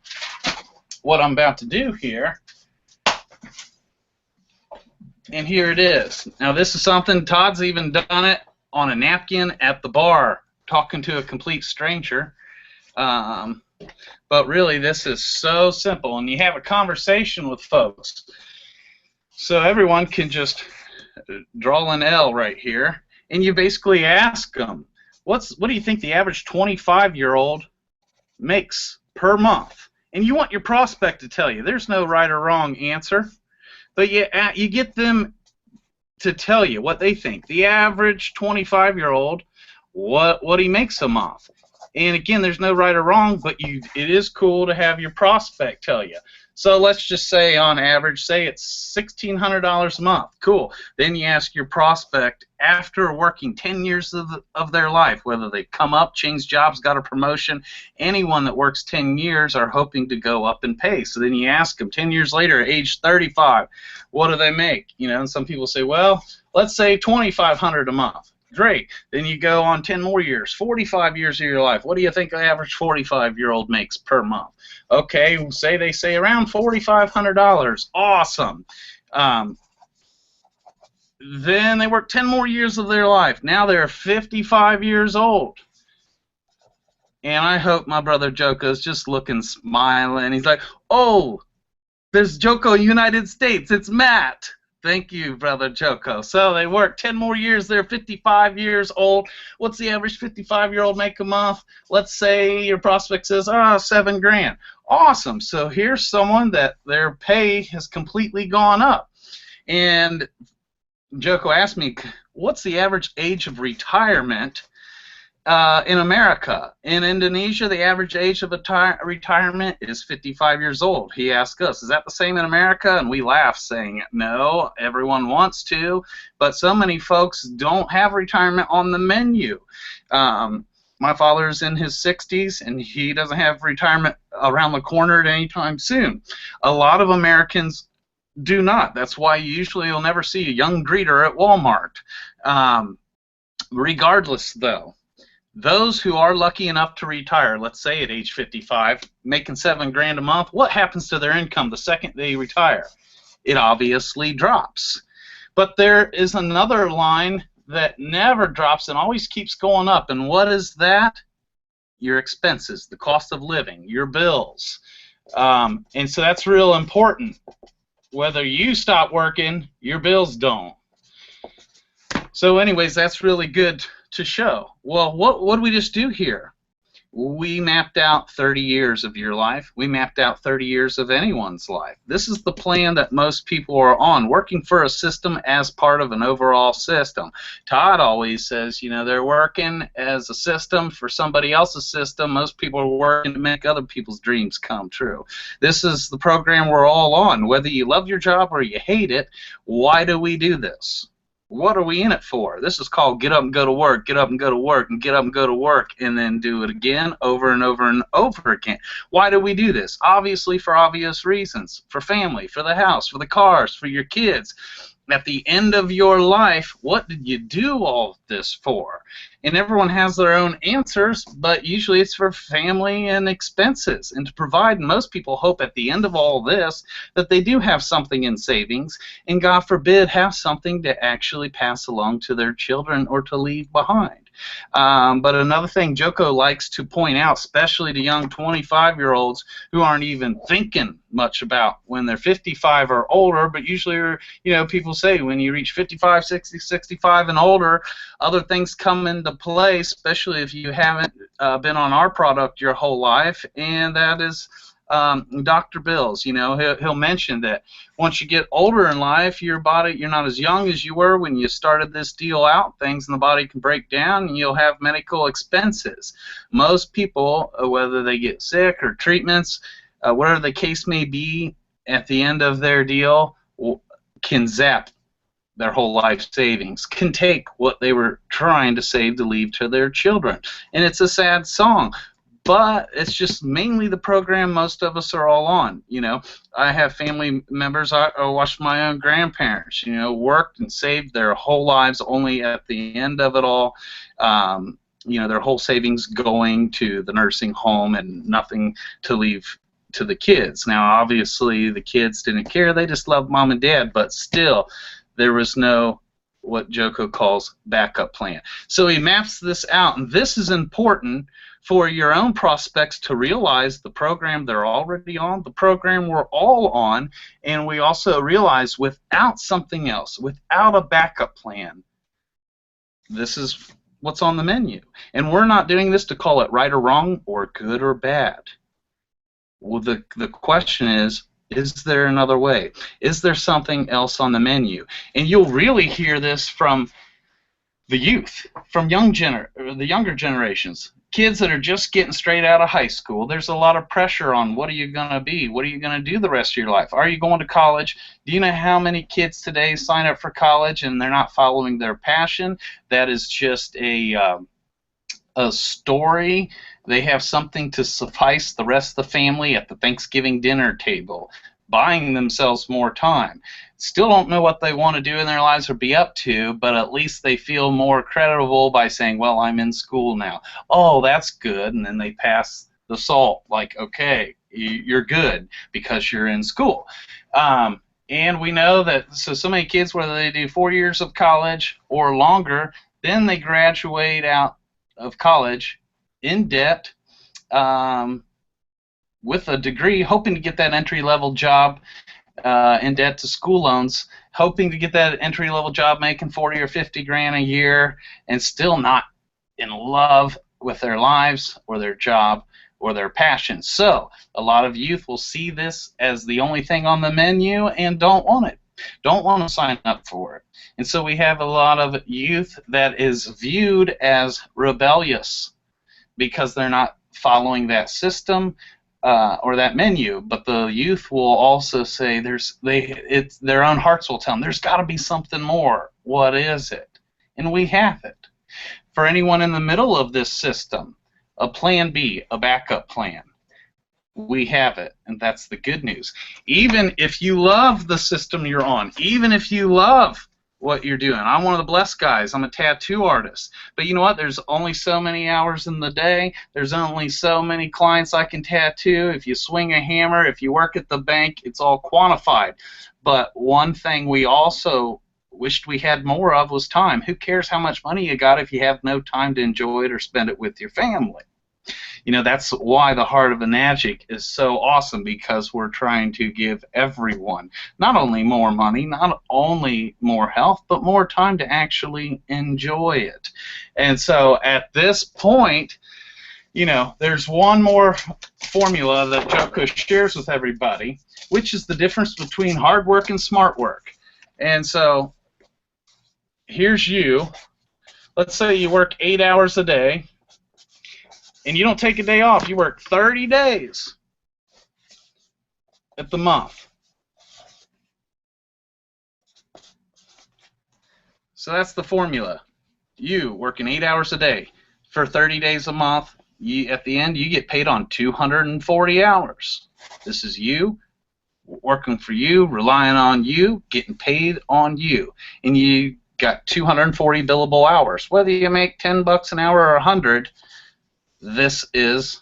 what I'm about to do here. And here it is. Now this is something, Todd's even done it on a napkin at the bar, talking to a complete stranger. But really this is so simple, and you have a conversation with folks. So everyone can just draw an L right here, and you basically ask them, what do you think the average 25-year-old makes per month? And you want your prospect to tell you. There's no right or wrong answer. But you get them to tell you what they think. The average 25-year-old, what he makes a month. And again, there's no right or wrong, but it is cool to have your prospect tell you. So let's just say on average, say it's $1,600 a month. Cool. Then you ask your prospect, after working 10 years of their life, whether they come up, changed jobs, got a promotion, anyone that works 10 years are hoping to go up in pay. So then you ask them 10 years later, age 35, what do they make? And some people say, well, let's say $2,500 a month. Great. Then you go on 10 more years, 45 years of your life. What do you think the average 45-year-old makes per month? Okay, say they say around $4,500. Awesome. Then they work 10 more years of their life. Now they're 55 years old. And I hope my brother Joko's just looking, smiling. He's like, oh, there's Joko, United States. It's Matt. Thank you, brother Joko. So they work 10 more years. They're 55 years old. What's the average 55-year-old make a month? Let's say your prospect says, $7 grand. Awesome. So here's someone that their pay has completely gone up. And Joko asked me, what's the average age of retirement in America? In Indonesia, the average age of retirement is 55 years old. He asked us, is that the same in America? And we laughed, saying, no, everyone wants to, but so many folks don't have retirement on the menu. My father's in his 60s, and he doesn't have retirement around the corner at any time soon. A lot of Americans do not. That's why usually you'll never see a young greeter at Walmart. Regardless, though, those who are lucky enough to retire, let's say at age 55, making $7 grand a month, what happens to their income the second they retire? It obviously drops. But there is another line that never drops and always keeps going up. And what is that? Your expenses, the cost of living, your bills. And so that's real important. Whether you stop working, your bills don't. So anyways, that's really good to show. Well, what did we just do here? We mapped out 30 years of your life. We mapped out 30 years of anyone's life. This is the plan that most people are on, working for a system as part of an overall system. Todd always says, you know, they're working as a system for somebody else's system. Most people are working to make other people's dreams come true. This is the program we're all on. Whether you love your job or you hate it, why do we do this? What are we in it for? This is called get up and go to work, get up and go to work, and get up and go to work, and then do it again over and over and over again. Why do we do this? Obviously for obvious reasons. For family, for the house, for the cars, for your kids. At the end of your life, what did you do all of this for? And everyone has their own answers, but usually it's for family and expenses. And to provide, most people hope at the end of all this that they do have something in savings, and God forbid have something to actually pass along to their children or to leave behind. But another thing Joko likes to point out, especially to young 25-year-olds who aren't even thinking much about when they're 55 or older, but usually, you know, people say when you reach 55, 60, 65 and older, other things come into play, especially if you haven't been on our product your whole life, and that is Dr. Bills. You know, he'll mention that once you get older in life, your body, you're not as young as you were when you started this deal out. Things in the body can break down, and you'll have medical expenses. Most people, whether they get sick or treatments, whatever the case may be, at the end of their deal, can zap their whole life savings, can take what they were trying to save to leave to their children. And it's a sad song. But it's just mainly the program most of us are all on. You know, I have family members, I watched my own grandparents, you know, worked and saved their whole lives, only at the end of it all, you know, their whole savings going to the nursing home and nothing to leave to the kids. Now, obviously, the kids didn't care. They just loved mom and dad, but still, there was no what Joko calls backup plan. So he maps this out, and this is important for your own prospects to realize the program they're already on, the program we're all on, and we also realize without something else, without a backup plan, this is what's on the menu. And we're not doing this to call it right or wrong or good or bad. Well, the question is there another way? Is there something else on the menu? And you'll really hear this from the youth, from the younger generations. Kids that are just getting straight out of high school, there's a lot of pressure on what are you going to be? What are you going to do the rest of your life? Are you going to college? Do you know how many kids today sign up for college and they're not following their passion? That is just a story. They have something to suffice the rest of the family at the Thanksgiving dinner table. buying themselves more time. Still don't know what they want to do in their lives or be up to, but at least they feel more credible by saying, well, I'm in school now. Oh, that's good. And then they pass the salt, like, okay, you're good because you're in school. And we know that so many kids, whether they do 4 years of college or longer, then they graduate out of college in debt, with a degree, hoping to get that entry-level job, in debt to school loans, hoping to get that entry-level job making 40 or 50 grand a year, and still not in love with their lives or their job or their passion. So a lot of youth will see this as the only thing on the menu and don't want it, don't want to sign up for it. And so we have a lot of youth that is viewed as rebellious because they're not following that system or that menu. But the youth will also say their own hearts will tell them there's got to be something more. What is it? And we have it. For anyone in the middle of this system, a plan B, a backup plan, we have it, and that's the good news. Even if you love the system you're on, even if you love what you're doing. I'm one of the blessed guys. I'm a tattoo artist. But you know what? There's only so many hours in the day. There's only so many clients I can tattoo. If you swing a hammer, if you work at the bank, it's all quantified. But one thing we also wished we had more of was time. Who cares how much money you got if you have no time to enjoy it or spend it with your family? You know, that's why the heart of Enagic is so awesome, because we're trying to give everyone not only more money, not only more health, but more time to actually enjoy it. And so at this point, you know, there's one more formula that Joko shares with everybody, which is the difference between hard work and smart work. And so here's you. Let's say you work 8 hours a day, and you don't take a day off. You work 30 days at the month. So that's the formula. You working 8 hours a day for 30 days a month. At the end, you get paid on 240 hours. This is you working for you, relying on you, getting paid on you. And you got 240 billable hours. Whether you make $10 an hour or 100, this is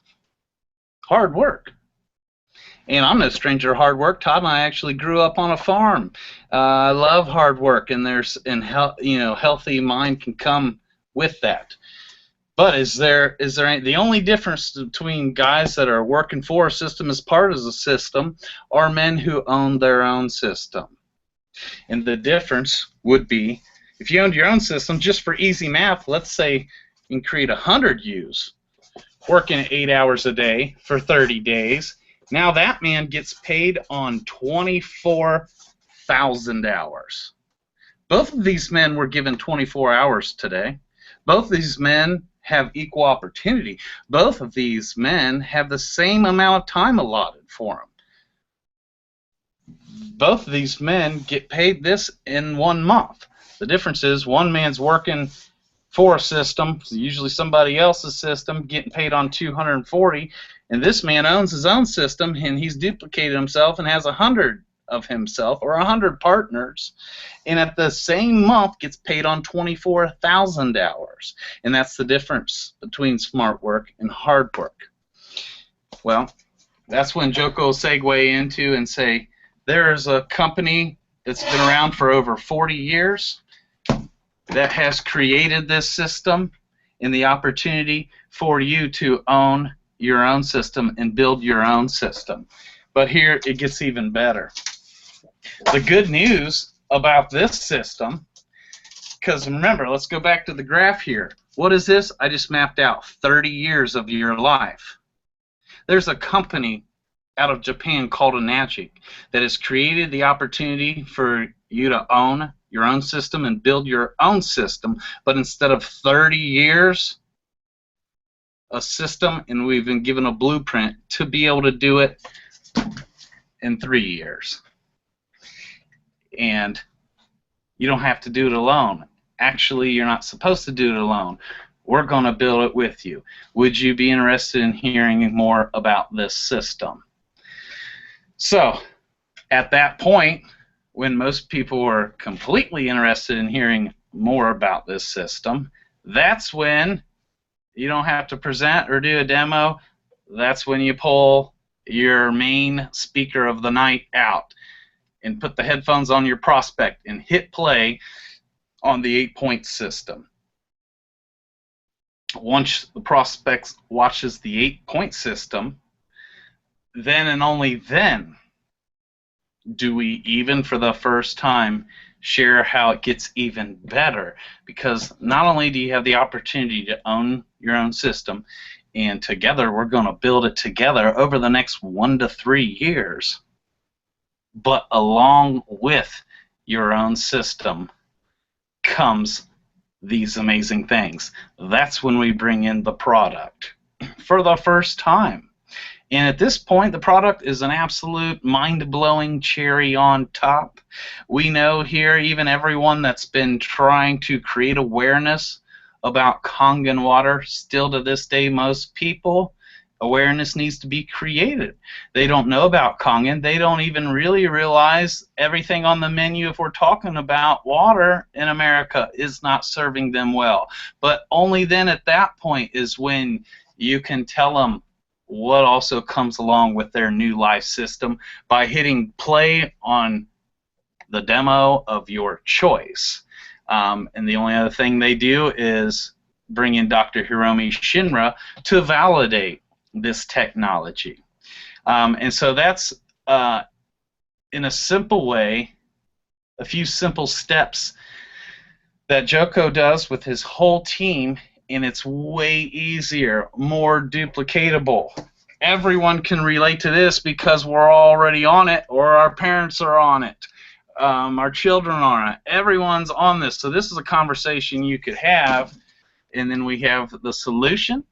hard work. And I'm no stranger to hard work. Todd and I actually grew up on a farm. I love hard work, and healthy mind can come with that. But is there the only difference between guys that are working for a system as part of the system are men who own their own system? And the difference would be, if you owned your own system, just for easy math, let's say you can create 100 U's, working 8 hours a day for 30 days. Now that man gets paid on 24,000 hours. Both of these men were given 24 hours today. Both of these men have equal opportunity. Both of these men have the same amount of time allotted for them. Both of these men get paid this in 1 month. The difference is one man's working for a system, usually somebody else's system, getting paid on 240, and this man owns his own system, and he's duplicated himself and has 100 of himself or 100 partners, and at the same month gets paid on 24,000 hours. And that's the difference between smart work and hard work. Well, that's when Joko will segue into and say, there is a company that's been around for over 40 years that has created this system and the opportunity for you to own your own system and build your own system. But here it gets even better. The good news about this system, because remember, let's go back to the graph here. What is this? I just mapped out 30 years of your life. There's a company out of Japan called Enagic that has created the opportunity for you to own your own system and build your own system, but instead of 30 years, a system, and we've been given a blueprint to be able to do it in 3 years. And you don't have to do it alone. Actually, you're not supposed to do it alone. We're going to build it with you. Would you be interested in hearing more about this system? So, At that point, when most people are completely interested in hearing more about this system, that's when you don't have to present or do a demo. That's when you pull your main speaker of the night out and put the headphones on your prospect and hit play on the 8-point system. Once the prospect watches the 8-point system, then and only then do we, even for the first time, share how it gets even better. Because not only do you have the opportunity to own your own system, and together we're going to build it together over the next 1 to 3 years, but along with your own system comes these amazing things. That's when we bring in the product for the first time. And at this point, the product is an absolute mind-blowing cherry on top. We know here, even everyone that's been trying to create awareness about Kangen water, still to this day, most people, awareness needs to be created. They don't know about Kangen. They don't even really realize everything on the menu, if we're talking about water in America, is not serving them well. But only then at that point is when you can tell them what also comes along with their new life system by hitting play on the demo of your choice. And the only other thing they do is bring in Dr. Hiromi Shinra to validate this technology. And so that's, in a simple way, a few simple steps that Joko does with his whole team, and it's way easier, more duplicatable. Everyone can relate to this because we're already on it, or our parents are on it. Our children are on it. Everyone's on this. So this is a conversation you could have, and then we have the solution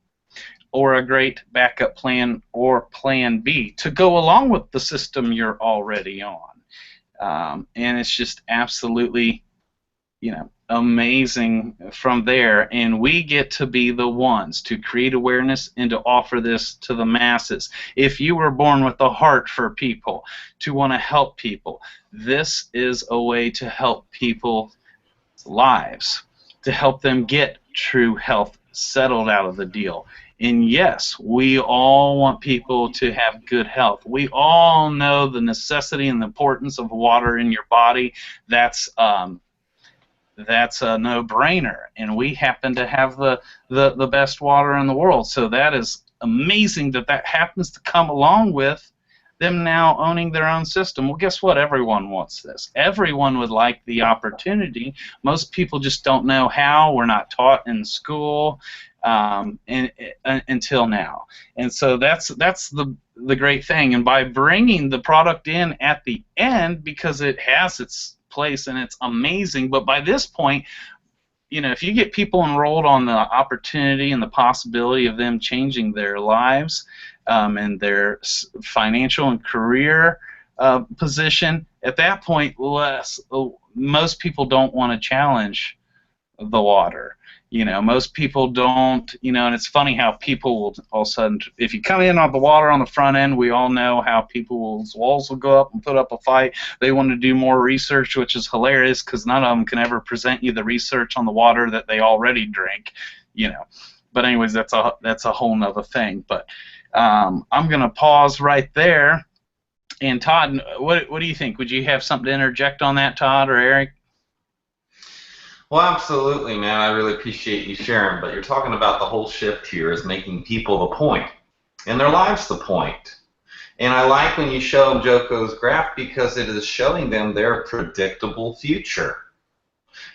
or a great backup plan or plan B to go along with the system you're already on. And it's just absolutely, amazing from there, and we get to be the ones to create awareness and to offer this to the masses. If you were born with a heart for people, to want to help people, this is a way to help people's lives, to help them get true health settled out of the deal. And yes, we all want people to have good health. We all know the necessity and the importance of water in your body. That's a no-brainer, and we happen to have the best water in the world. So that is amazing that happens to come along with them now owning their own system. Well, guess what? Everyone wants this. Everyone would like the opportunity. Most people just don't know how. We're not taught in school until now. And so that's the great thing. And by bringing the product in at the end, because it has its place and it's amazing, but by this point, if you get people enrolled on the opportunity and the possibility of them changing their lives and their financial and career position, at that point, most people don't want to challenge the water. Most people don't, and it's funny how people will all of a sudden, if you come in on the water on the front end, we all know how people's walls will go up and put up a fight. They want to do more research, which is hilarious because none of them can ever present you the research on the water that they already drink, But anyways, that's a whole nother thing. But I'm going to pause right there. And Todd, what do you think? Would you have something to interject on that, Todd or Eric? Well, absolutely, man. I really appreciate you sharing, but you're talking about the whole shift here is making people the point, and their lives the point. And I like when you show them Joko's graph because it is showing them their predictable future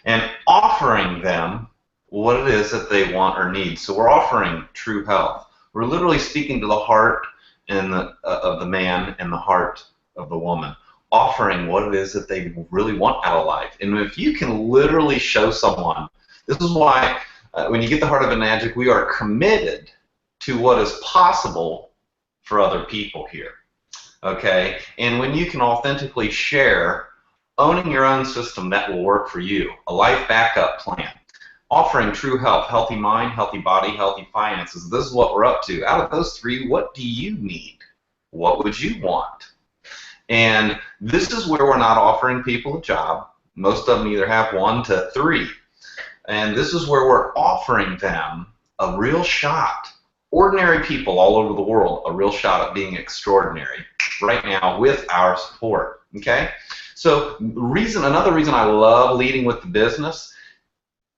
and offering them what it is that they want or need. So we're offering true health. We're literally speaking to the heart of the man and the heart of the woman, offering what it is that they really want out of life. And if you can literally show someone, this is why when you get the heart of Enagic, we are committed to what is possible for other people here. Okay? And when you can authentically share owning your own system that will work for you, a life backup plan, offering true health, healthy mind, healthy body, healthy finances, this is what we're up to. Out of those three, what do you need? What would you want? And this is where we're not offering people a job. Most of them either have 1 to 3. And this is where we're offering them a real shot. Ordinary people all over the world, a real shot at being extraordinary right now with our support. Okay? So another reason I love leading with the business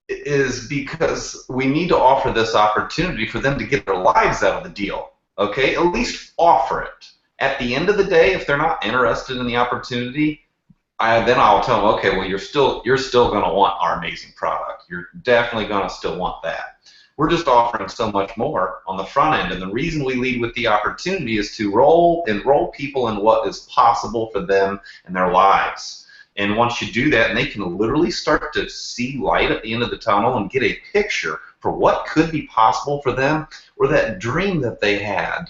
is because we need to offer this opportunity for them to get their lives out of the deal. Okay? At least offer it. At the end of the day, if they're not interested in the opportunity, then I'll tell them, okay, well, you're still going to want our amazing product. You're definitely going to still want that. We're just offering so much more on the front end, and the reason we lead with the opportunity is to enroll people in what is possible for them and their lives. And once you do that, and they can literally start to see light at the end of the tunnel and get a picture for what could be possible for them, or that dream that they had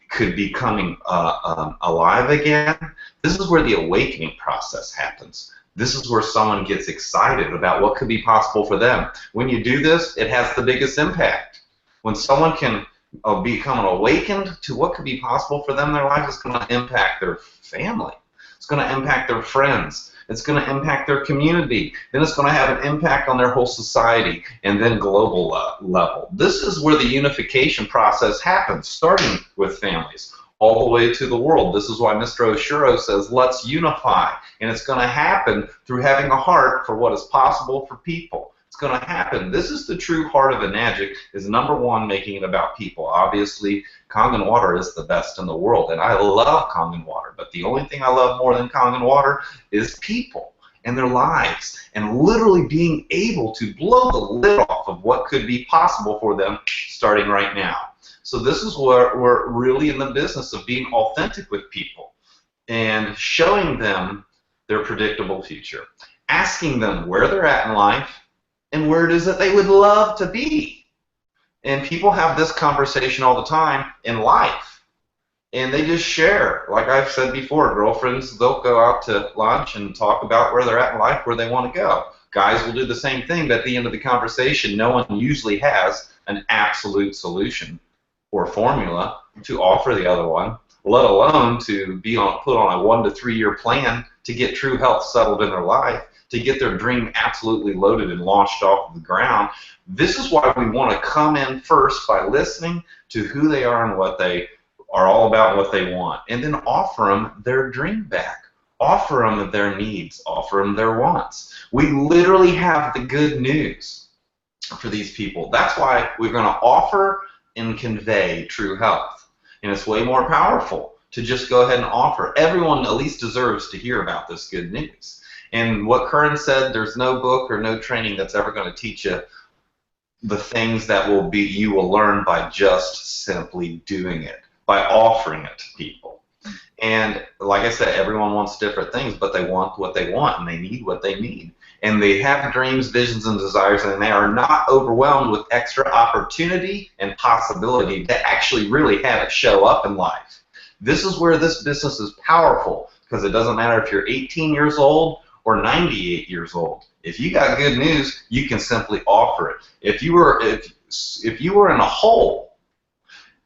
could be coming alive again. This is where the awakening process happens. This is where someone gets excited about what could be possible for them. When you do this, it has the biggest impact. When someone can become awakened to what could be possible for them in their life, it's going to impact their family. It's going to impact their friends. It's going to impact their community. Then it's going to have an impact on their whole society, and then global level. This is where the unification process happens, starting with families, all the way to the world. This is why Mr. Oshiro says, let's unify. And it's going to happen through having a heart for what is possible for people. It's going to happen. This is the true heart of Enagic, is number one, making it about people. Obviously, Kangen water is the best in the world, and I love Kangen water. But the only thing I love more than Kangen water is people and their lives, and literally being able to blow the lid off of what could be possible for them starting right now. So this is where we're really in the business of being authentic with people and showing them their predictable future, asking them where they're at in life and where it is that they would love to be. And people have this conversation all the time in life, and they just share. Like I've said before, girlfriends, they'll go out to lunch and talk about where they're at in life, where they want to go. Guys will do the same thing, but at the end of the conversation, no one usually has an absolute solution or formula to offer the other one, let alone to be put on a 1 to 3 year plan to get true health settled in their life, to get their dream absolutely loaded and launched off the ground. This is why we want to come in first by listening to who they are and what they are all about and what they want, and then offer them their dream back. Offer them their needs. Offer them their wants. We literally have the good news for these people. That's why we're going to offer and convey true health. And it's way more powerful to just go ahead and offer. Everyone at least deserves to hear about this good news. And what Kanan said, there's no book or no training that's ever going to teach you the things that you will learn by just simply doing it, by offering it to people. And like I said, everyone wants different things, but they want what they want, and they need what they need. And they have dreams, visions, and desires, and they are not overwhelmed with extra opportunity and possibility to actually really have it show up in life. This is where this business is powerful, because it doesn't matter if you're 18 years old or 98 years old. If you got good news, you can simply offer it. If you were in a hole,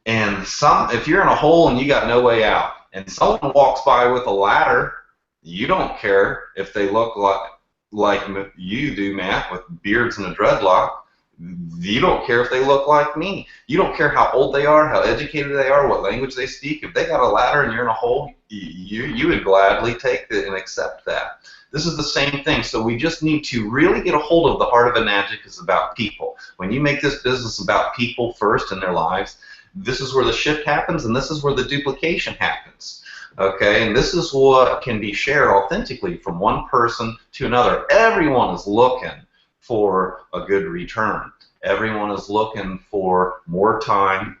and if you're in a hole and you got no way out, and someone walks by with a ladder, you don't care if they look like you do, Matt, with beards and a dreadlock. You don't care if they look like me. You don't care how old they are, how educated they are, what language they speak. If they got a ladder and you're in a hole, you would gladly take it and accept that. This is the same thing. So we just need to really get a hold of the heart of Enagic is about people. When you make this business about people first in their lives, this is where the shift happens, and this is where the duplication happens. Okay, and this is what can be shared authentically from one person to another. Everyone is looking for a good return. Everyone is looking for more time,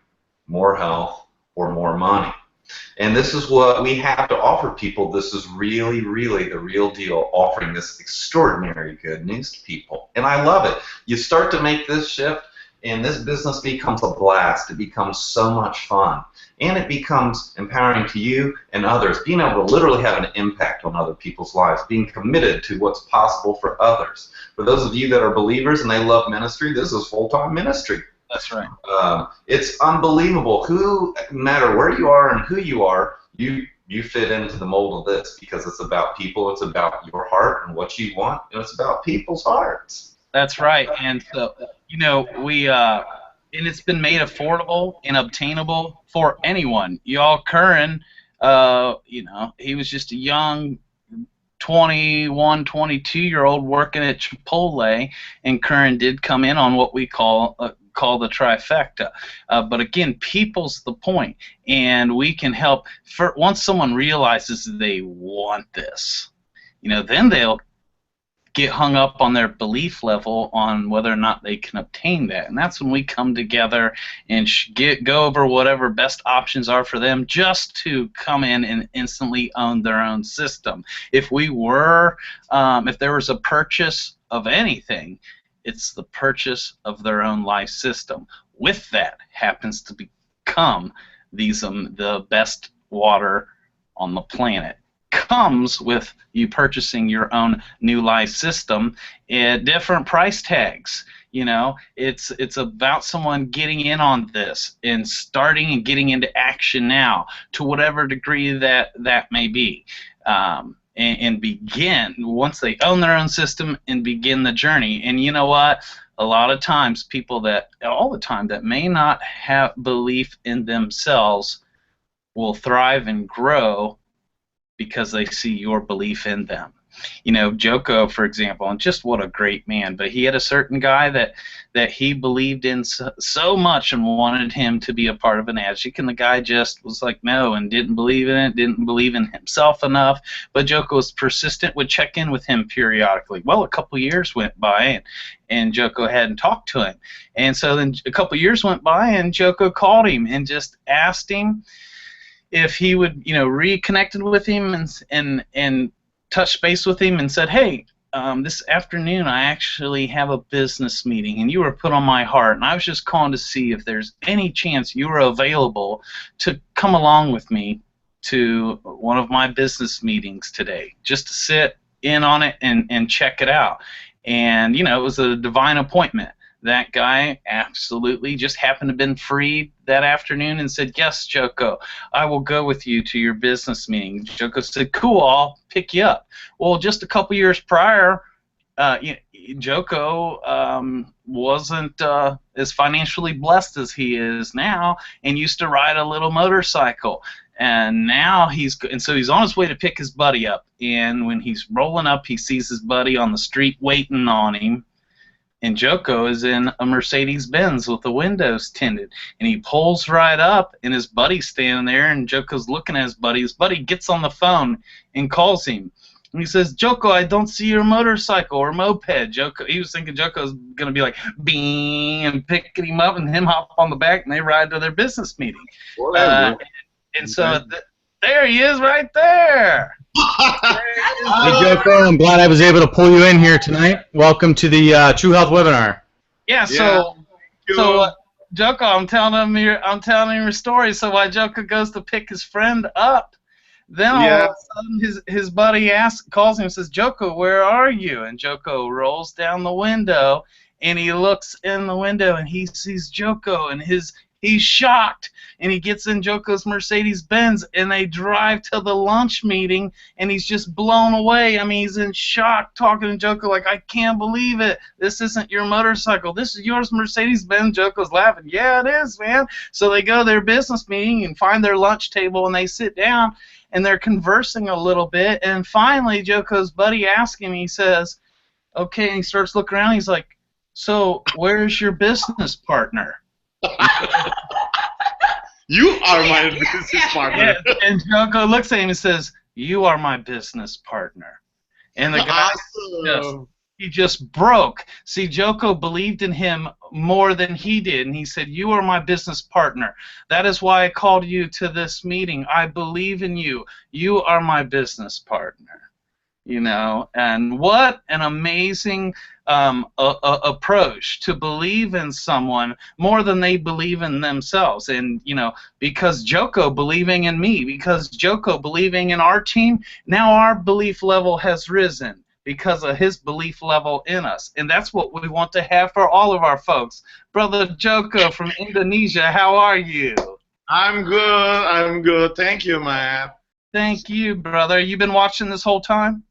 more health, or more money. And this is what we have to offer people. This is really, really the real deal, offering this extraordinary good news to people. And I love it. You start to make this shift, and this business becomes a blast. It becomes so much fun. And it becomes empowering to you and others, being able to literally have an impact on other people's lives, being committed to what's possible for others. For those of you that are believers and they love ministry, this is full-time ministry. That's right. It's unbelievable. No matter where you are and who you are, you you fit into the mold of this because it's about people, it's about your heart and what you want, and it's about people's hearts. That's right. And so, you know, and it's been made affordable and obtainable for anyone. Y'all, Curran, you know, he was just a young 21, 22-year-old working at Chipotle, and Curran did come in on what we call the trifecta. But again, people's the point, and we can help. Once someone realizes they want this, you know, then they'll get hung up on their belief level on whether or not they can obtain that, and that's when we come together and go over whatever best options are for them, just to come in and instantly own their own system. If there was a purchase of anything, it's the purchase of their own life system. With that happens to become the best water on the planet. Comes with you purchasing your own new life system at different price tags. You know, it's about someone getting in on this and starting and getting into action now, to whatever degree that may be, and begin once they own their own system and begin the journey. And you know what? A lot of times, all the time that may not have belief in themselves will thrive and grow because they see your belief in them. You know, Joko, for example, and just what a great man, but he had a certain guy that he believed in so much and wanted him to be a part of Enagic, and the guy just was like, no, and didn't believe in it, didn't believe in himself enough, but Joko was persistent, would check in with him periodically. Well, a couple years went by, and Joko hadn't talked to him, and so then a couple years went by, and Joko called him and just asked him if he would, you know, reconnected with him and touched base with him and said, hey, this afternoon I actually have a business meeting and you were put on my heart, and I was just calling to see if there's any chance you were available to come along with me to one of my business meetings today, just to sit in on it and check it out. And, you know, it was a divine appointment. That guy absolutely just happened to have been free that afternoon and said, yes, Joko, I will go with you to your business meeting. Joko said, cool, I'll pick you up. Well, just a couple years prior, Joko wasn't as financially blessed as he is now, and used to ride a little motorcycle. And now he's on his way to pick his buddy up. And when he's rolling up, he sees his buddy on the street waiting on him. And Joko is in a Mercedes-Benz with the windows tinted. And he pulls right up, and his buddy's standing there, and Joko's looking at his buddy. His buddy gets on the phone and calls him. And he says, Joko, I don't see your motorcycle or moped. Joko, he was thinking Joko's going to be like, bing, and pick him up, and him hop on the back, and they ride to their business meeting. And so there he is right there. Hey, Joko, I'm glad I was able to pull you in here tonight. Welcome to the True Health webinar. Yeah, so Joko, I'm telling him your story. So while Joko goes to pick his friend up, then all of a sudden his buddy calls him and says, Joko, where are you? And Joko rolls down the window, and he looks in the window, and he sees Joko, and he's shocked, and he gets in Joko's Mercedes-Benz, and they drive to the lunch meeting, and he's just blown away. I mean, he's in shock, talking to Joko like, I can't believe it. This isn't your motorcycle. This is yours, Mercedes-Benz. Joko's laughing. Yeah, it is, man. So they go to their business meeting and find their lunch table, and they sit down, and they're conversing a little bit, and finally Joko's buddy asks him, he says, okay, and he starts looking around, he's like, so where's your business partner? You are my business partner. And Joko looks at him and says, you are my business partner. And the guy he just broke. See, Joko believed in him more than he did, and he said, you are my business partner. That is why I called you to this meeting. I believe in you. You are my business partner. You know, and what an amazing approach to believe in someone more than they believe in themselves. And, you know, because Joko believing in me, because Joko believing in our team, now our belief level has risen because of his belief level in us. And that's what we want to have for all of our folks. Brother Joko from Indonesia, how are you? I'm good. Thank you, man. Thank you, brother. You been watching this whole time?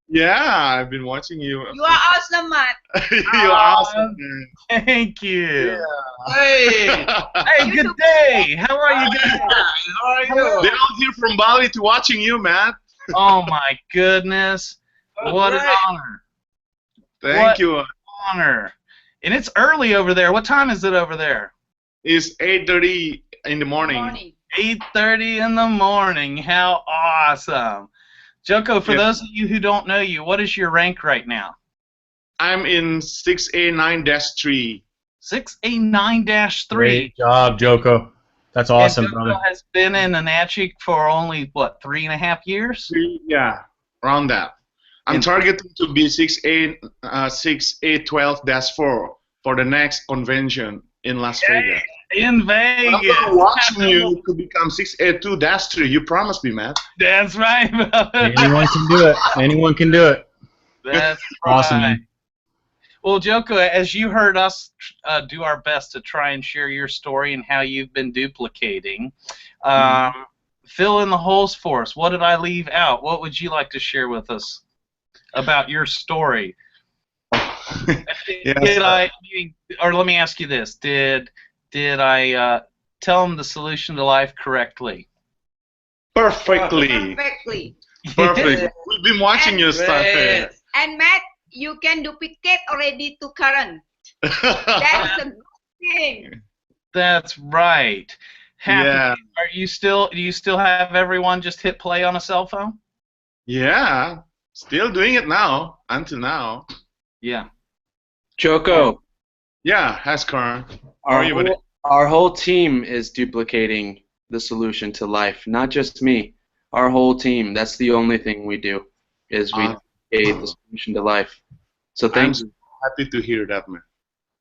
Yeah, I've been watching you. You are awesome, Matt. You're awesome, man. Thank you. Yeah. Hey, hey, good day. How are you guys? How are you? They're all here from Bali to watching you, Matt. Oh my goodness! What an honor! Thank you. Honor. And it's early over there. What time is it over there? It's 8:30 in the morning. 8:30 in the morning. How awesome! Joko, for those of you who don't know you, what is your rank right now? I'm in 6A9-3. 6A9-3. Great job, Joko. That's awesome, and Joko brother. has been in Enagic for only, what, 3.5 years? Yeah, around that. I'm targeting to be 6A12-4 for the next convention in Las Vegas. In Vegas. I'm gonna watch you to become 6A2-3. You promised me, man. That's right, brother. Anyone can do it. Anyone can do it. That's Awesome, right. man. Well, Joko, as you heard us do our best to try and share your story and how you've been duplicating, fill in the holes for us. What did I leave out? What would you like to share with us about your story? Did I, or let me ask you this: Did I tell them the solution to life correctly? Perfectly. Perfectly. Perfect. We've been watching your stuff. And Matt, you can duplicate already to current. That's a good thing. That's right. Happy. Yeah. Are you still? Do you still have everyone just hit play on a cell phone? Yeah. Still doing it now. Until now. Yeah. Joko, Yeah. Has Karan. How are you with it? our whole team is duplicating the solution to life, not just me. Our whole team. That's the only thing we do, is we duplicate the solution to life. So I'm thank so you. happy to hear that, man.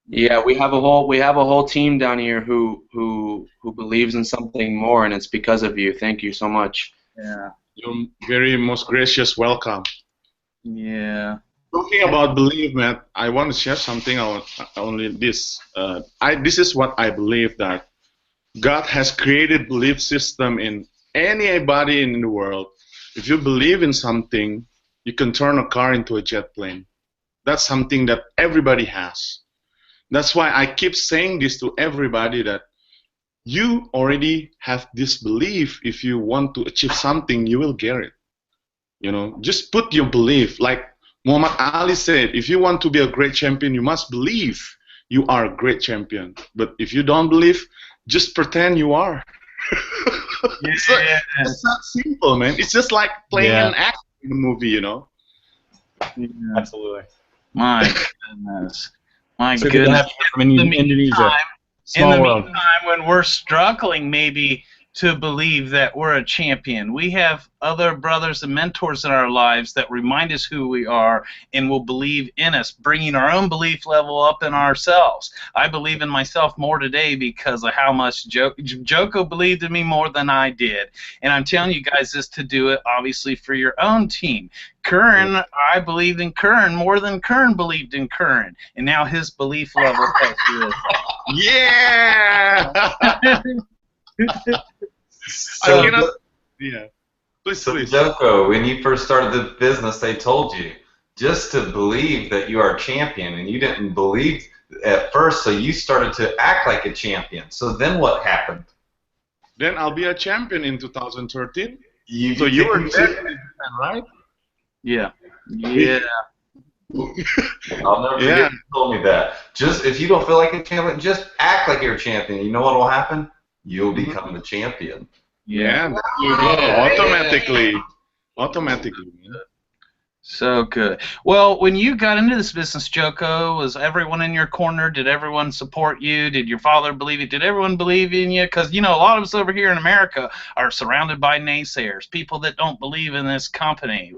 Yeah, we have a whole team down here who believes in something more, and it's because of you. Thank you so much. Yeah. You're very most gracious welcome. Yeah. Talking about belief, man, I want to share something on only this. This is what I believe, that God has created belief system in anybody in the world. If you believe in something, you can turn a car into a jet plane. That's something that everybody has. That's why I keep saying this to everybody, that you already have this belief. If you want to achieve something, you will get it. You know, just put your belief. Like Muhammad Ali said, if you want to be a great champion, you must believe you are a great champion. But if you don't believe, just pretend you are. It's not simple, man. It's just like playing an actor in a movie, you know. Yeah. Absolutely. My goodness. My So good to goodness. have you from Indonesia. In the Small world. meantime, when we're struggling maybe to believe that we're a champion, we have other brothers and mentors in our lives that remind us who we are and will believe in us, bringing our own belief level up in ourselves. I believe in myself more today because of how much Joko believed in me more than I did. And I'm telling you guys this to do it, obviously, for your own team. Curran, I believed in Curran more than Curran believed in Curran. And now his belief level has risen. Yeah. So, Yeah. Please, so please. Joko, when you first started the business, they told you just to believe that you are a champion, and you didn't believe at first, so you started to act like a champion. So then what happened? Then I'll be a champion in 2013. You So you were there, right? Yeah. Yeah. I'll never forget you told me that. Just if you don't feel like a champion, just act like you're a champion. You know what will happen? You'll become the champion. Yeah. Automatically. Automatically. Man. So good. Well, when you got into this business, Joko, was everyone in your corner? Did everyone support you? Did your father believe it? Did everyone believe in you? Because, you know, a lot of us over here in America are surrounded by naysayers, people that don't believe in this company.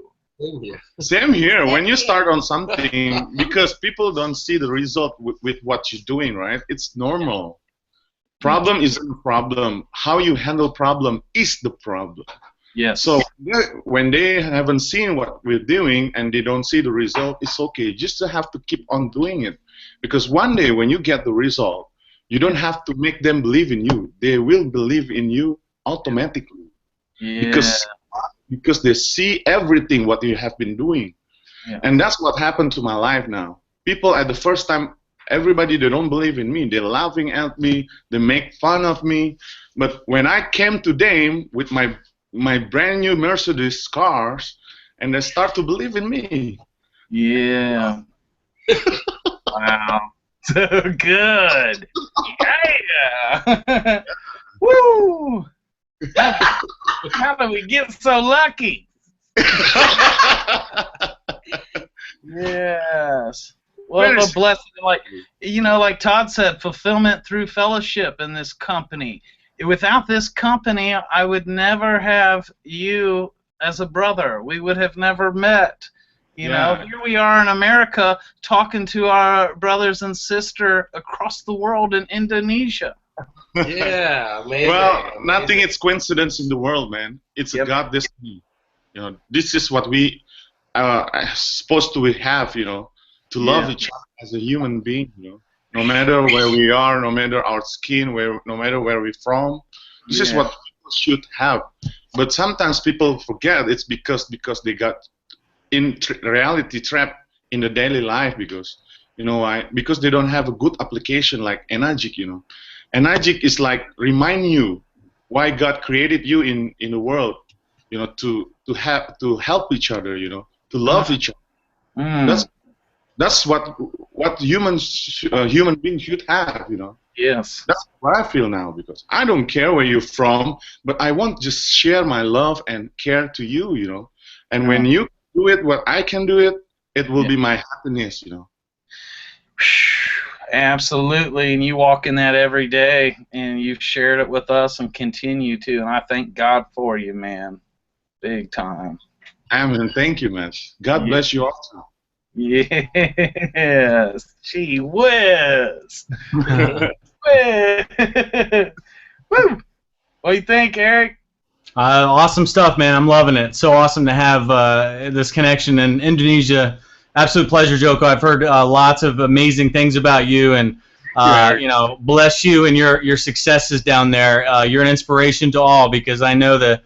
Same here. When you start on something, because people don't see the result with what you're doing, right? It's normal. Problem isn't a problem. How you handle problem is the problem. Yes. So when they haven't seen what we're doing and they don't see the result, it's okay. Just to have to keep on doing it. Because one day when you get the result, you don't have to make them believe in you. They will believe in you automatically. Yeah. Because because they see everything what you have been doing. Yeah. And that's what happened to my life now. People at the first time, everybody, they don't believe in me. They're laughing at me. They make fun of me. But when I came to them with my brand new Mercedes cars, and they start to believe in me. Yeah. Wow. So good. Yeah. Woo. How did we get so lucky? Yes. Well, a blessing. Like Todd said, fulfillment through fellowship in this company. Without this company, I would never have you as a brother. We would have never met. You know, here we are in America talking to our brothers and sister across the world in Indonesia. Yeah, amazing. Well, nothing is coincidence in the world, man. It's a God destiny. You know, this is what we are supposed to have. You know, to love each other as a human being. You know, no matter where we are, no matter our skin, no matter where we're from. This is what people should have. But sometimes people forget it's because they got in reality trapped in the daily life because because they don't have a good application like Enagic. You know, Enagic is like remind you why God created you in the world. You know, to help each other. You know, to love each other. That's what human beings should have. You know. Yes. That's what I feel now because I don't care where you're from, but I want to just share my love and care to you. You know, and when you do it, what I can do it, it will be my happiness. You know. Absolutely, and you walk in that every day, and you've shared it with us and continue to, and I thank God for you, man. Big time. Amen. Thank you, man. God bless you also. Yes. Gee whiz. Woo. What do you think, Eric? Awesome stuff, man. I'm loving it. So awesome to have this connection in Indonesia. Absolute pleasure, Joko. I've heard lots of amazing things about you, and bless you and your successes down there. You're an inspiration to all because I know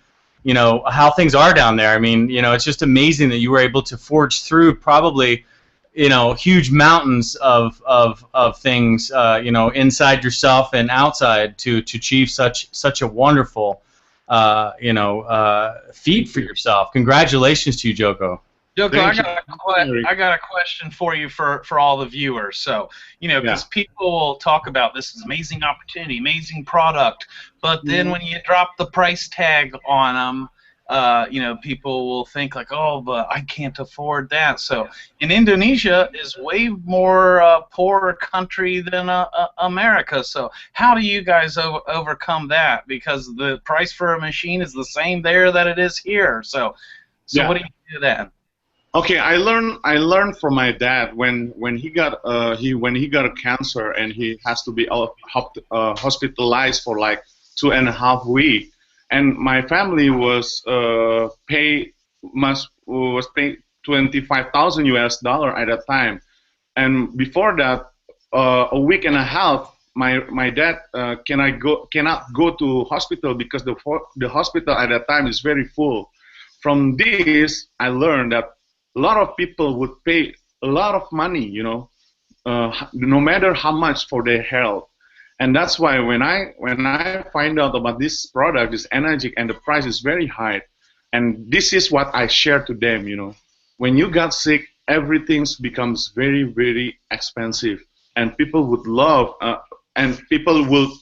how things are down there. I mean, it's just amazing that you were able to forge through probably, huge mountains of things, inside yourself and outside to achieve such a wonderful, feat for yourself. Congratulations to you, Joko. Joko, I got a question for you for all the viewers. So, because people will talk about this is amazing opportunity, amazing product, but then when you drop the price tag on them, people will think like, oh, but I can't afford that. So, in Indonesia is way more poorer country than America. So, how do you guys overcome that? Because the price for a machine is the same there that it is here. So what do you do then? Okay, I learned from my dad when he got a cancer and he has to be hospitalized for like 2.5 weeks, and my family was paid $25,000 at that time, and before that a week and a half my dad cannot go to hospital because the hospital at that time is very full. From this I learned that a lot of people would pay a lot of money, no matter how much for their health. And that's why when I find out about this product, this Enagic, and the price is very high, and this is what I share to them, when you got sick, everything becomes very, very expensive, and people would love, and people will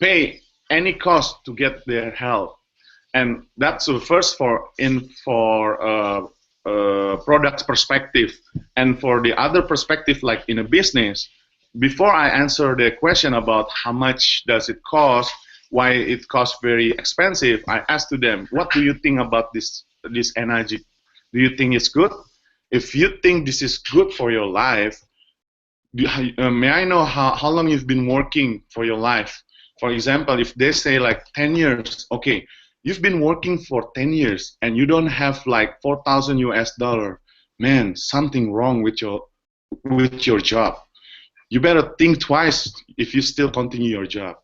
pay any cost to get their health. And that's the first for product perspective, and for the other perspective, like in a business. Before I answer the question about how much does it cost, why it costs very expensive, I asked to them, what do you think about this Enagic? Do you think it's good? If you think this is good for your life, may I know how long you've been working for your life? For example, if they say like 10 years, okay, you've been working for 10 years and you don't have like $4,000, man, something wrong with your job. You better think twice if you still continue your job,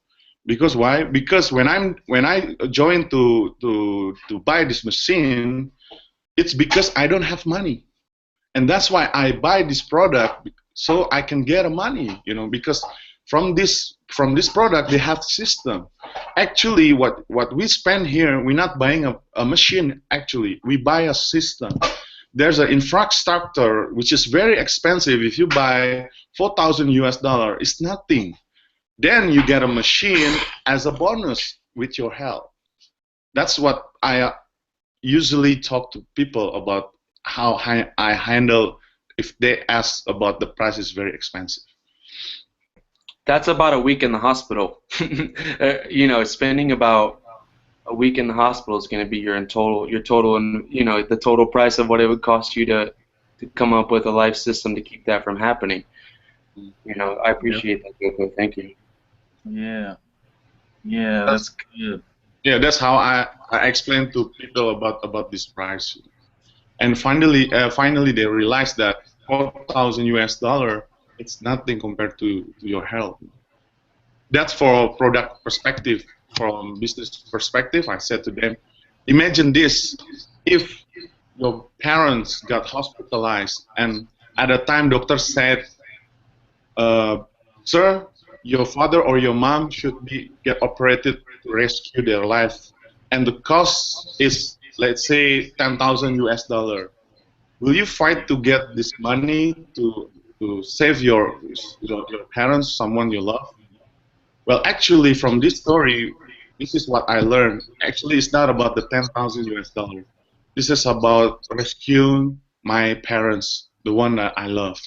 Because why? Because when I joined to buy this machine, it's because I don't have money, and that's why I buy this product so I can get money. You know, because from this product they have system. Actually, what we spend here, we're not buying a machine. Actually, we buy a system. There's an infrastructure which is very expensive. If you buy $4,000, it's nothing. Then you get a machine as a bonus with your help. That's what I usually talk to people about, how I handle if they ask about the price is very expensive. That's about a week in the hospital. You know, spending about a week in the hospital is going to be your total, and you know, the total price of what it would cost you to come up with a life system to keep that from happening. You know, I appreciate that, Joko. Thank you. Yeah. Yeah, that's good. Yeah, that's how I explain to people about this price. And finally they realize that $4,000, it's nothing compared to your health. That's for product perspective. From business perspective, I said to them, imagine this: if your parents got hospitalized and at the time doctor said, sir, your father or your mom should get operated to rescue their life, and the cost is, let's say, $10,000. Will you fight to get this money to save your parents, someone you love? Well, actually, from this story, this is what I learned. Actually, it's not about the $10,000. This is about rescuing my parents, the one that I love.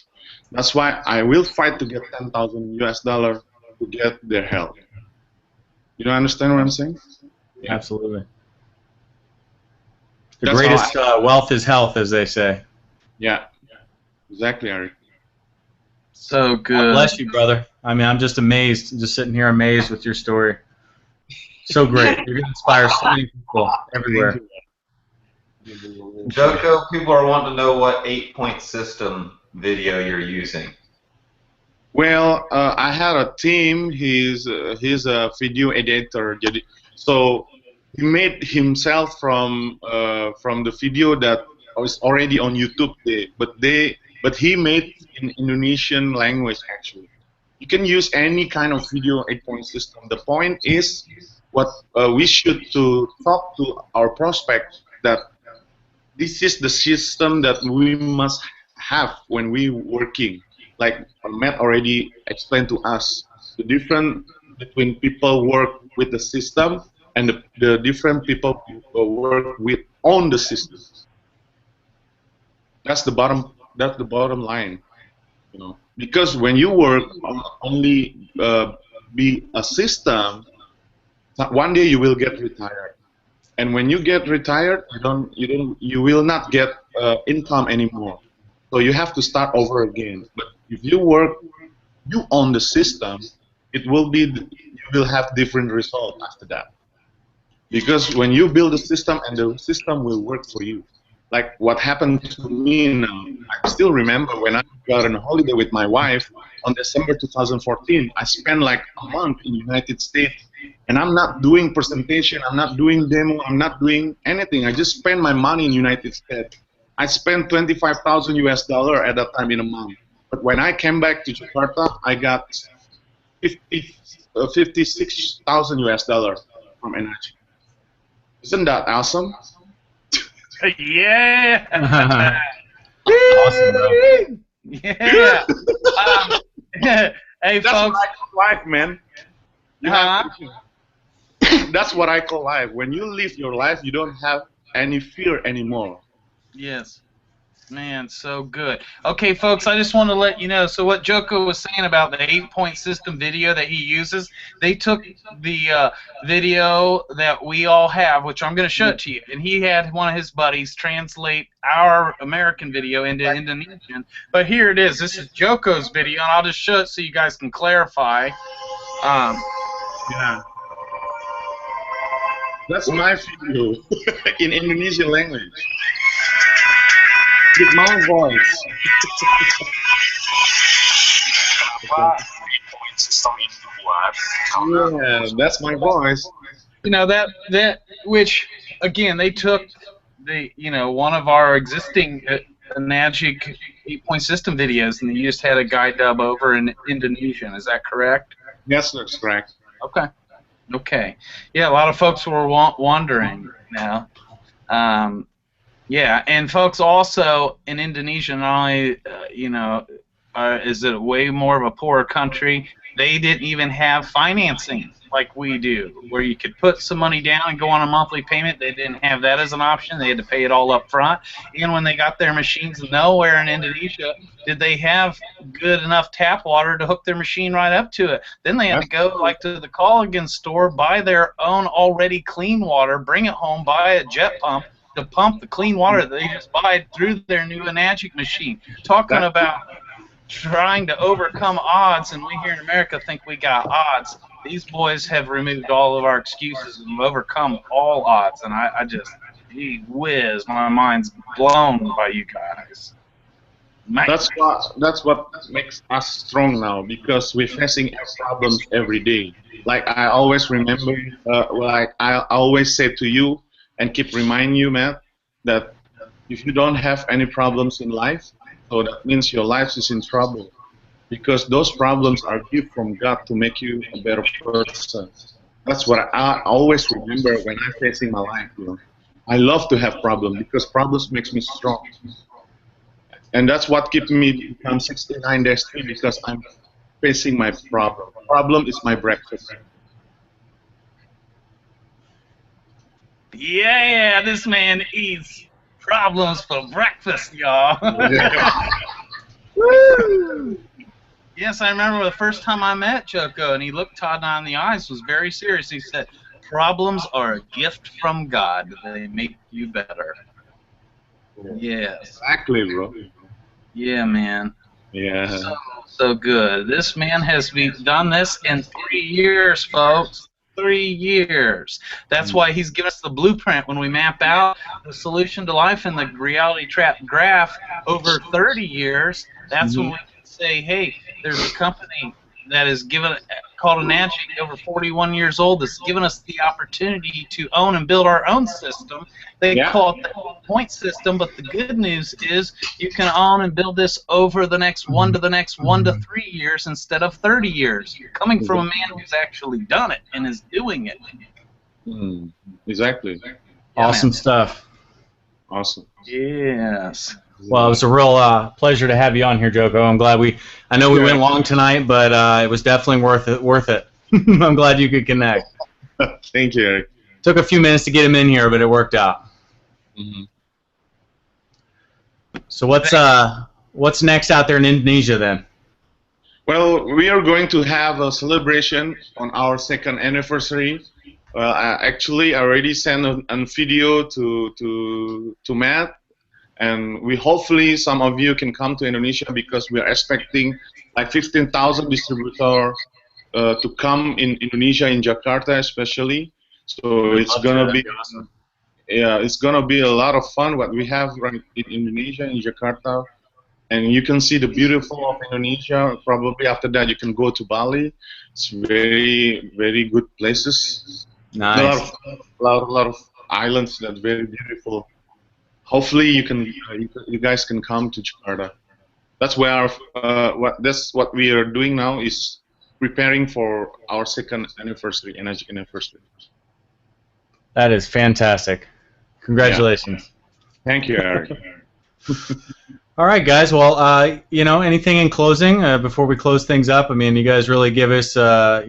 That's why I will fight to get $10,000 to get their help. You understand what I'm saying? Yeah. Absolutely. The That's greatest wealth is health, as they say. Yeah, exactly, Eric. So good. God bless you, brother. I mean, I'm just amazed, just sitting here amazed with your story. So great. You're going to inspire so many people everywhere. Joko, people are wanting to know what 8-point system video you're using. Well, I had a team. He's a video editor. So he made himself from the video that was already on YouTube. But he made in Indonesian language actually. You can use any kind of video 8-point system. The point is, what we should to talk to our prospect that this is the system that we must have when we working. Like Matt already explained to us, the difference between people work with the system and the different people work with on the system. That's the bottom line, you know. Because when you work only be a system, one day you will get retired. And when you get retired, you will not get income anymore. So you have to start over again. But if you own the system, you will have different results after that. Because when you build a system, and the system will work for you. Like what happened to me now, I still remember when I got on a holiday with my wife on December 2014. I spent like a month in the United States, and I'm not doing presentation, I'm not doing demo, I'm not doing anything. I just spend my money in the United States. I spent $25,000 at that time in a month. But when I came back to Jakarta, I got $56,000 from Enagic. Isn't that awesome? Yeah. Awesome, bro. Yeah. Hey, That's folks. what I call life, man. That's what I call life. When you live your life, you don't have any fear anymore. Yes. Man, so good. Okay, folks, I just want to let you know, so what Joko was saying about the 8-point system video that he uses, they took the video that we all have, which I'm going to show it to you, and he had one of his buddies translate our American video into Indonesian, but here it is. This is Joko's video, and I'll just show it so you guys can clarify. Yeah. That's my video in Indonesian language. With my voice. Yeah, that's my voice. You know that which again they took one of our existing Enagic 8-point system videos and they just had a guy dub over in Indonesian. Is that correct? Yes, that's correct. Okay. Okay. Yeah, a lot of folks were wondering now. Yeah, and folks also in Indonesia, not only is it way more of a poorer country, they didn't even have financing like we do, where you could put some money down and go on a monthly payment. They didn't have that as an option. They had to pay it all up front. And when they got their machines, nowhere in Indonesia did they have good enough tap water to hook their machine right up to it. Then they had to go like to the Culligan store, buy their own already clean water, bring it home, buy a jet pump to pump the clean water that they just buy through their new Enagic machine. Talking about trying to overcome odds, and we here in America think we got odds. These boys have removed all of our excuses and overcome all odds, and I just, gee whiz, my mind's blown by you guys. That's what makes us strong now, because we're facing problems every day. Like I always remember, like I always say to you and keep reminding you, Matt, that if you don't have any problems in life, so that means your life is in trouble, because those problems are gift from God to make you a better person. That's what I always remember when I'm facing my life. I love to have problems because problems makes me strong, and that's what keeps me become 69 days free, because I'm facing my problem. Problem is my breakfast. Yeah, this man eats problems for breakfast, y'all. Woo! Yes, I remember the first time I met Joko, and he looked Todd and I in the eyes, was very serious. He said, "Problems are a gift from God. They make you better." Yes. Exactly, bro. Yeah, man. Yeah. So good. This man has done this in 3 years, folks. 3 years. That's why he's given us the blueprint when we map out the solution to life in the reality trap graph over 30 years. That's when we can say, hey, there's a company that is called Enagic, over 41 years old, that's given us the opportunity to own and build our own system. They call it the point system, but the good news is you can own and build this over the next 1 to 3 years instead of 30 years. You're coming from a man who's actually done it and is doing it. Exactly. Awesome stuff. Awesome. Yes. Well, it was a real pleasure to have you on here, Joko. I'm glad I know we went long tonight, but it was definitely worth it. I'm glad you could connect. Thank you, Eric. Took a few minutes to get him in here, but it worked out. So what's next out there in Indonesia then? Well, we are going to have a celebration on our 2nd anniversary. Actually, I already sent a video to Matt. And we hopefully some of you can come to Indonesia, because we are expecting like 15,000 distributors to come in Indonesia, in Jakarta especially. So it's gonna be, it's gonna be a lot of fun what we have right in Indonesia, in Jakarta, and you can see the beautiful of Indonesia. Probably after that you can go to Bali. It's very, very good places. Nice. A lot of islands that are very beautiful. Hopefully you guys can come to Jakarta. That's where what we are doing now is preparing for our 2nd anniversary, Enagic anniversary. That is fantastic. Congratulations. Yeah. Thank you, Eric. All right, guys. Well, anything in closing before we close things up? I mean, you guys really give us, a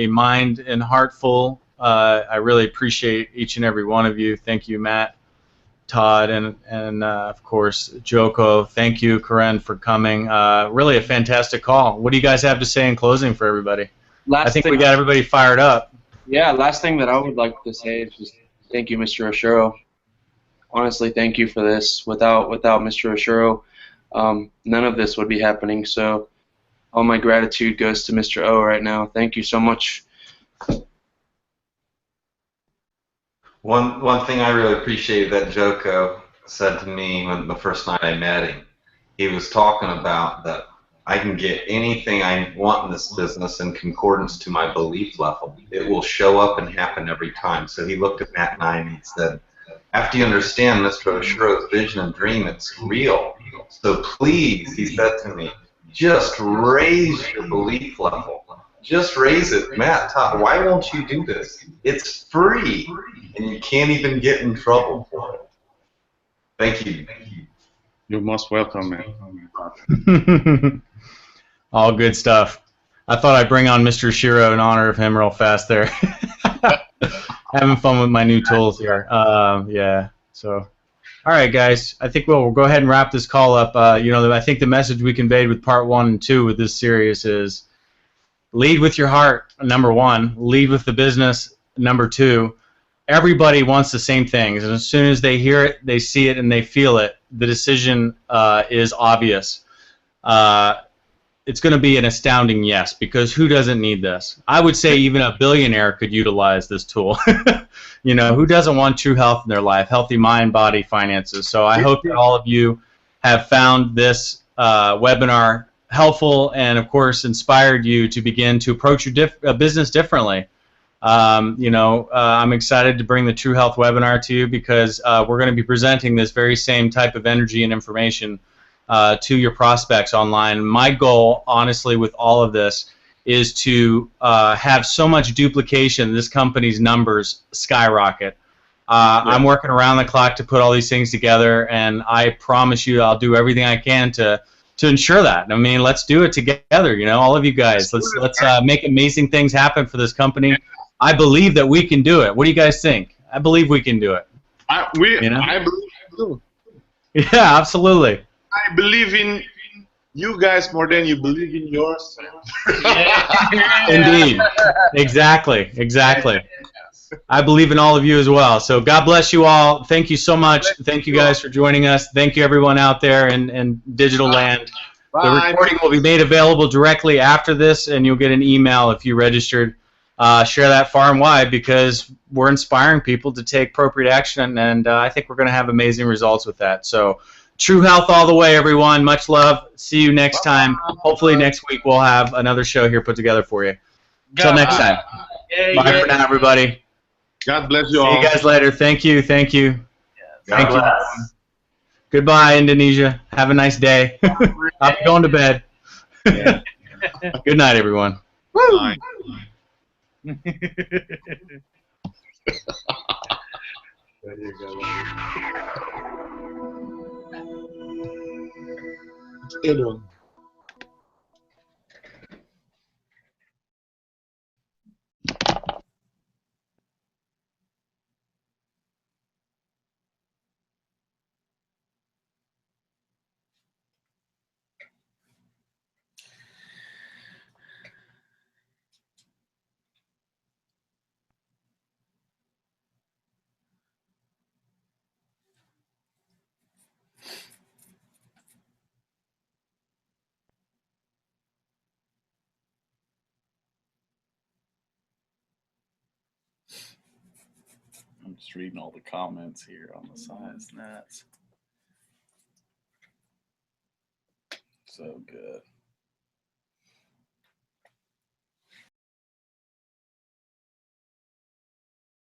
mind and heart full. I really appreciate each and every one of you. Thank you, Matt, Todd, and of course, Joko. Thank you, Kanan, for coming. Really a fantastic call. What do you guys have to say in closing for everybody? I think we got everybody fired up. Yeah, last thing that I would like to say is just thank you, Mr. Oshiro. Honestly, thank you for this. Without Mr. Oshiro, none of this would be happening. So all my gratitude goes to Mr. O right now. Thank you so much. One thing I really appreciated that Joko said to me when the first night I met him, he was talking about that I can get anything I want in this business in concordance to my belief level. It will show up and happen every time. So he looked at Matt and I and he said, after you understand Mr. Oshiro's vision and dream, it's real. So please, he said to me, just raise your belief level. Just raise it. Matt, Todd, why won't you do this? It's free, and you can't even get in trouble for it. Thank you. You're most welcome, man. All good stuff. I thought I'd bring on Mr. Oshiro in honor of him real fast there. Having fun with my new tools here. Yeah. So, all right, guys. I think we'll go ahead and wrap this call up. I think the message we conveyed with part 1 and 2 with this series is lead with your heart, number 1. Lead with the business, number 2. Everybody wants the same things, and as soon as they hear it, they see it, and they feel it, the decision is obvious. It's going to be an astounding yes, because who doesn't need this? I would say even a billionaire could utilize this tool. Who doesn't want true health in their life, healthy mind, body, finances? So I hope that all of you have found this webinar helpful and, of course, inspired you to begin to approach your business differently. I'm excited to bring the True Health webinar to you because we're going to be presenting this very same type of energy and information to your prospects online. My goal, honestly, with all of this is to have so much duplication, this company's numbers skyrocket. I'm working around the clock to put all these things together, and I promise you I'll do everything I can to ensure that. I mean, let's do it together, all of you guys. Let's make amazing things happen for this company. I believe that we can do it. What do you guys think? I believe we can do it. I believe too. Yeah, absolutely. I believe in you guys more than you believe in yourself. Indeed. Exactly. I believe in all of you as well. So God bless you all. Thank you so much. Thank you guys for joining us. Thank you everyone out there in digital land. Bye. The recording will be made available directly after this, and you'll get an email if you registered. Share that far and wide because we're inspiring people to take appropriate action, and I think we're going to have amazing results with that. So True Health all the way, everyone. Much love. See you next time. Hopefully next week we'll have another show here put together for you. Until next time. Bye for now, everybody. God bless you all. See you guys later. Thank you. Thank you. Thank you. Goodbye, Indonesia. Have a nice day. I'll be going to bed. Good night, everyone. Bye. There you go. Edwin. I'm just reading all the comments here on the size nuts. So good.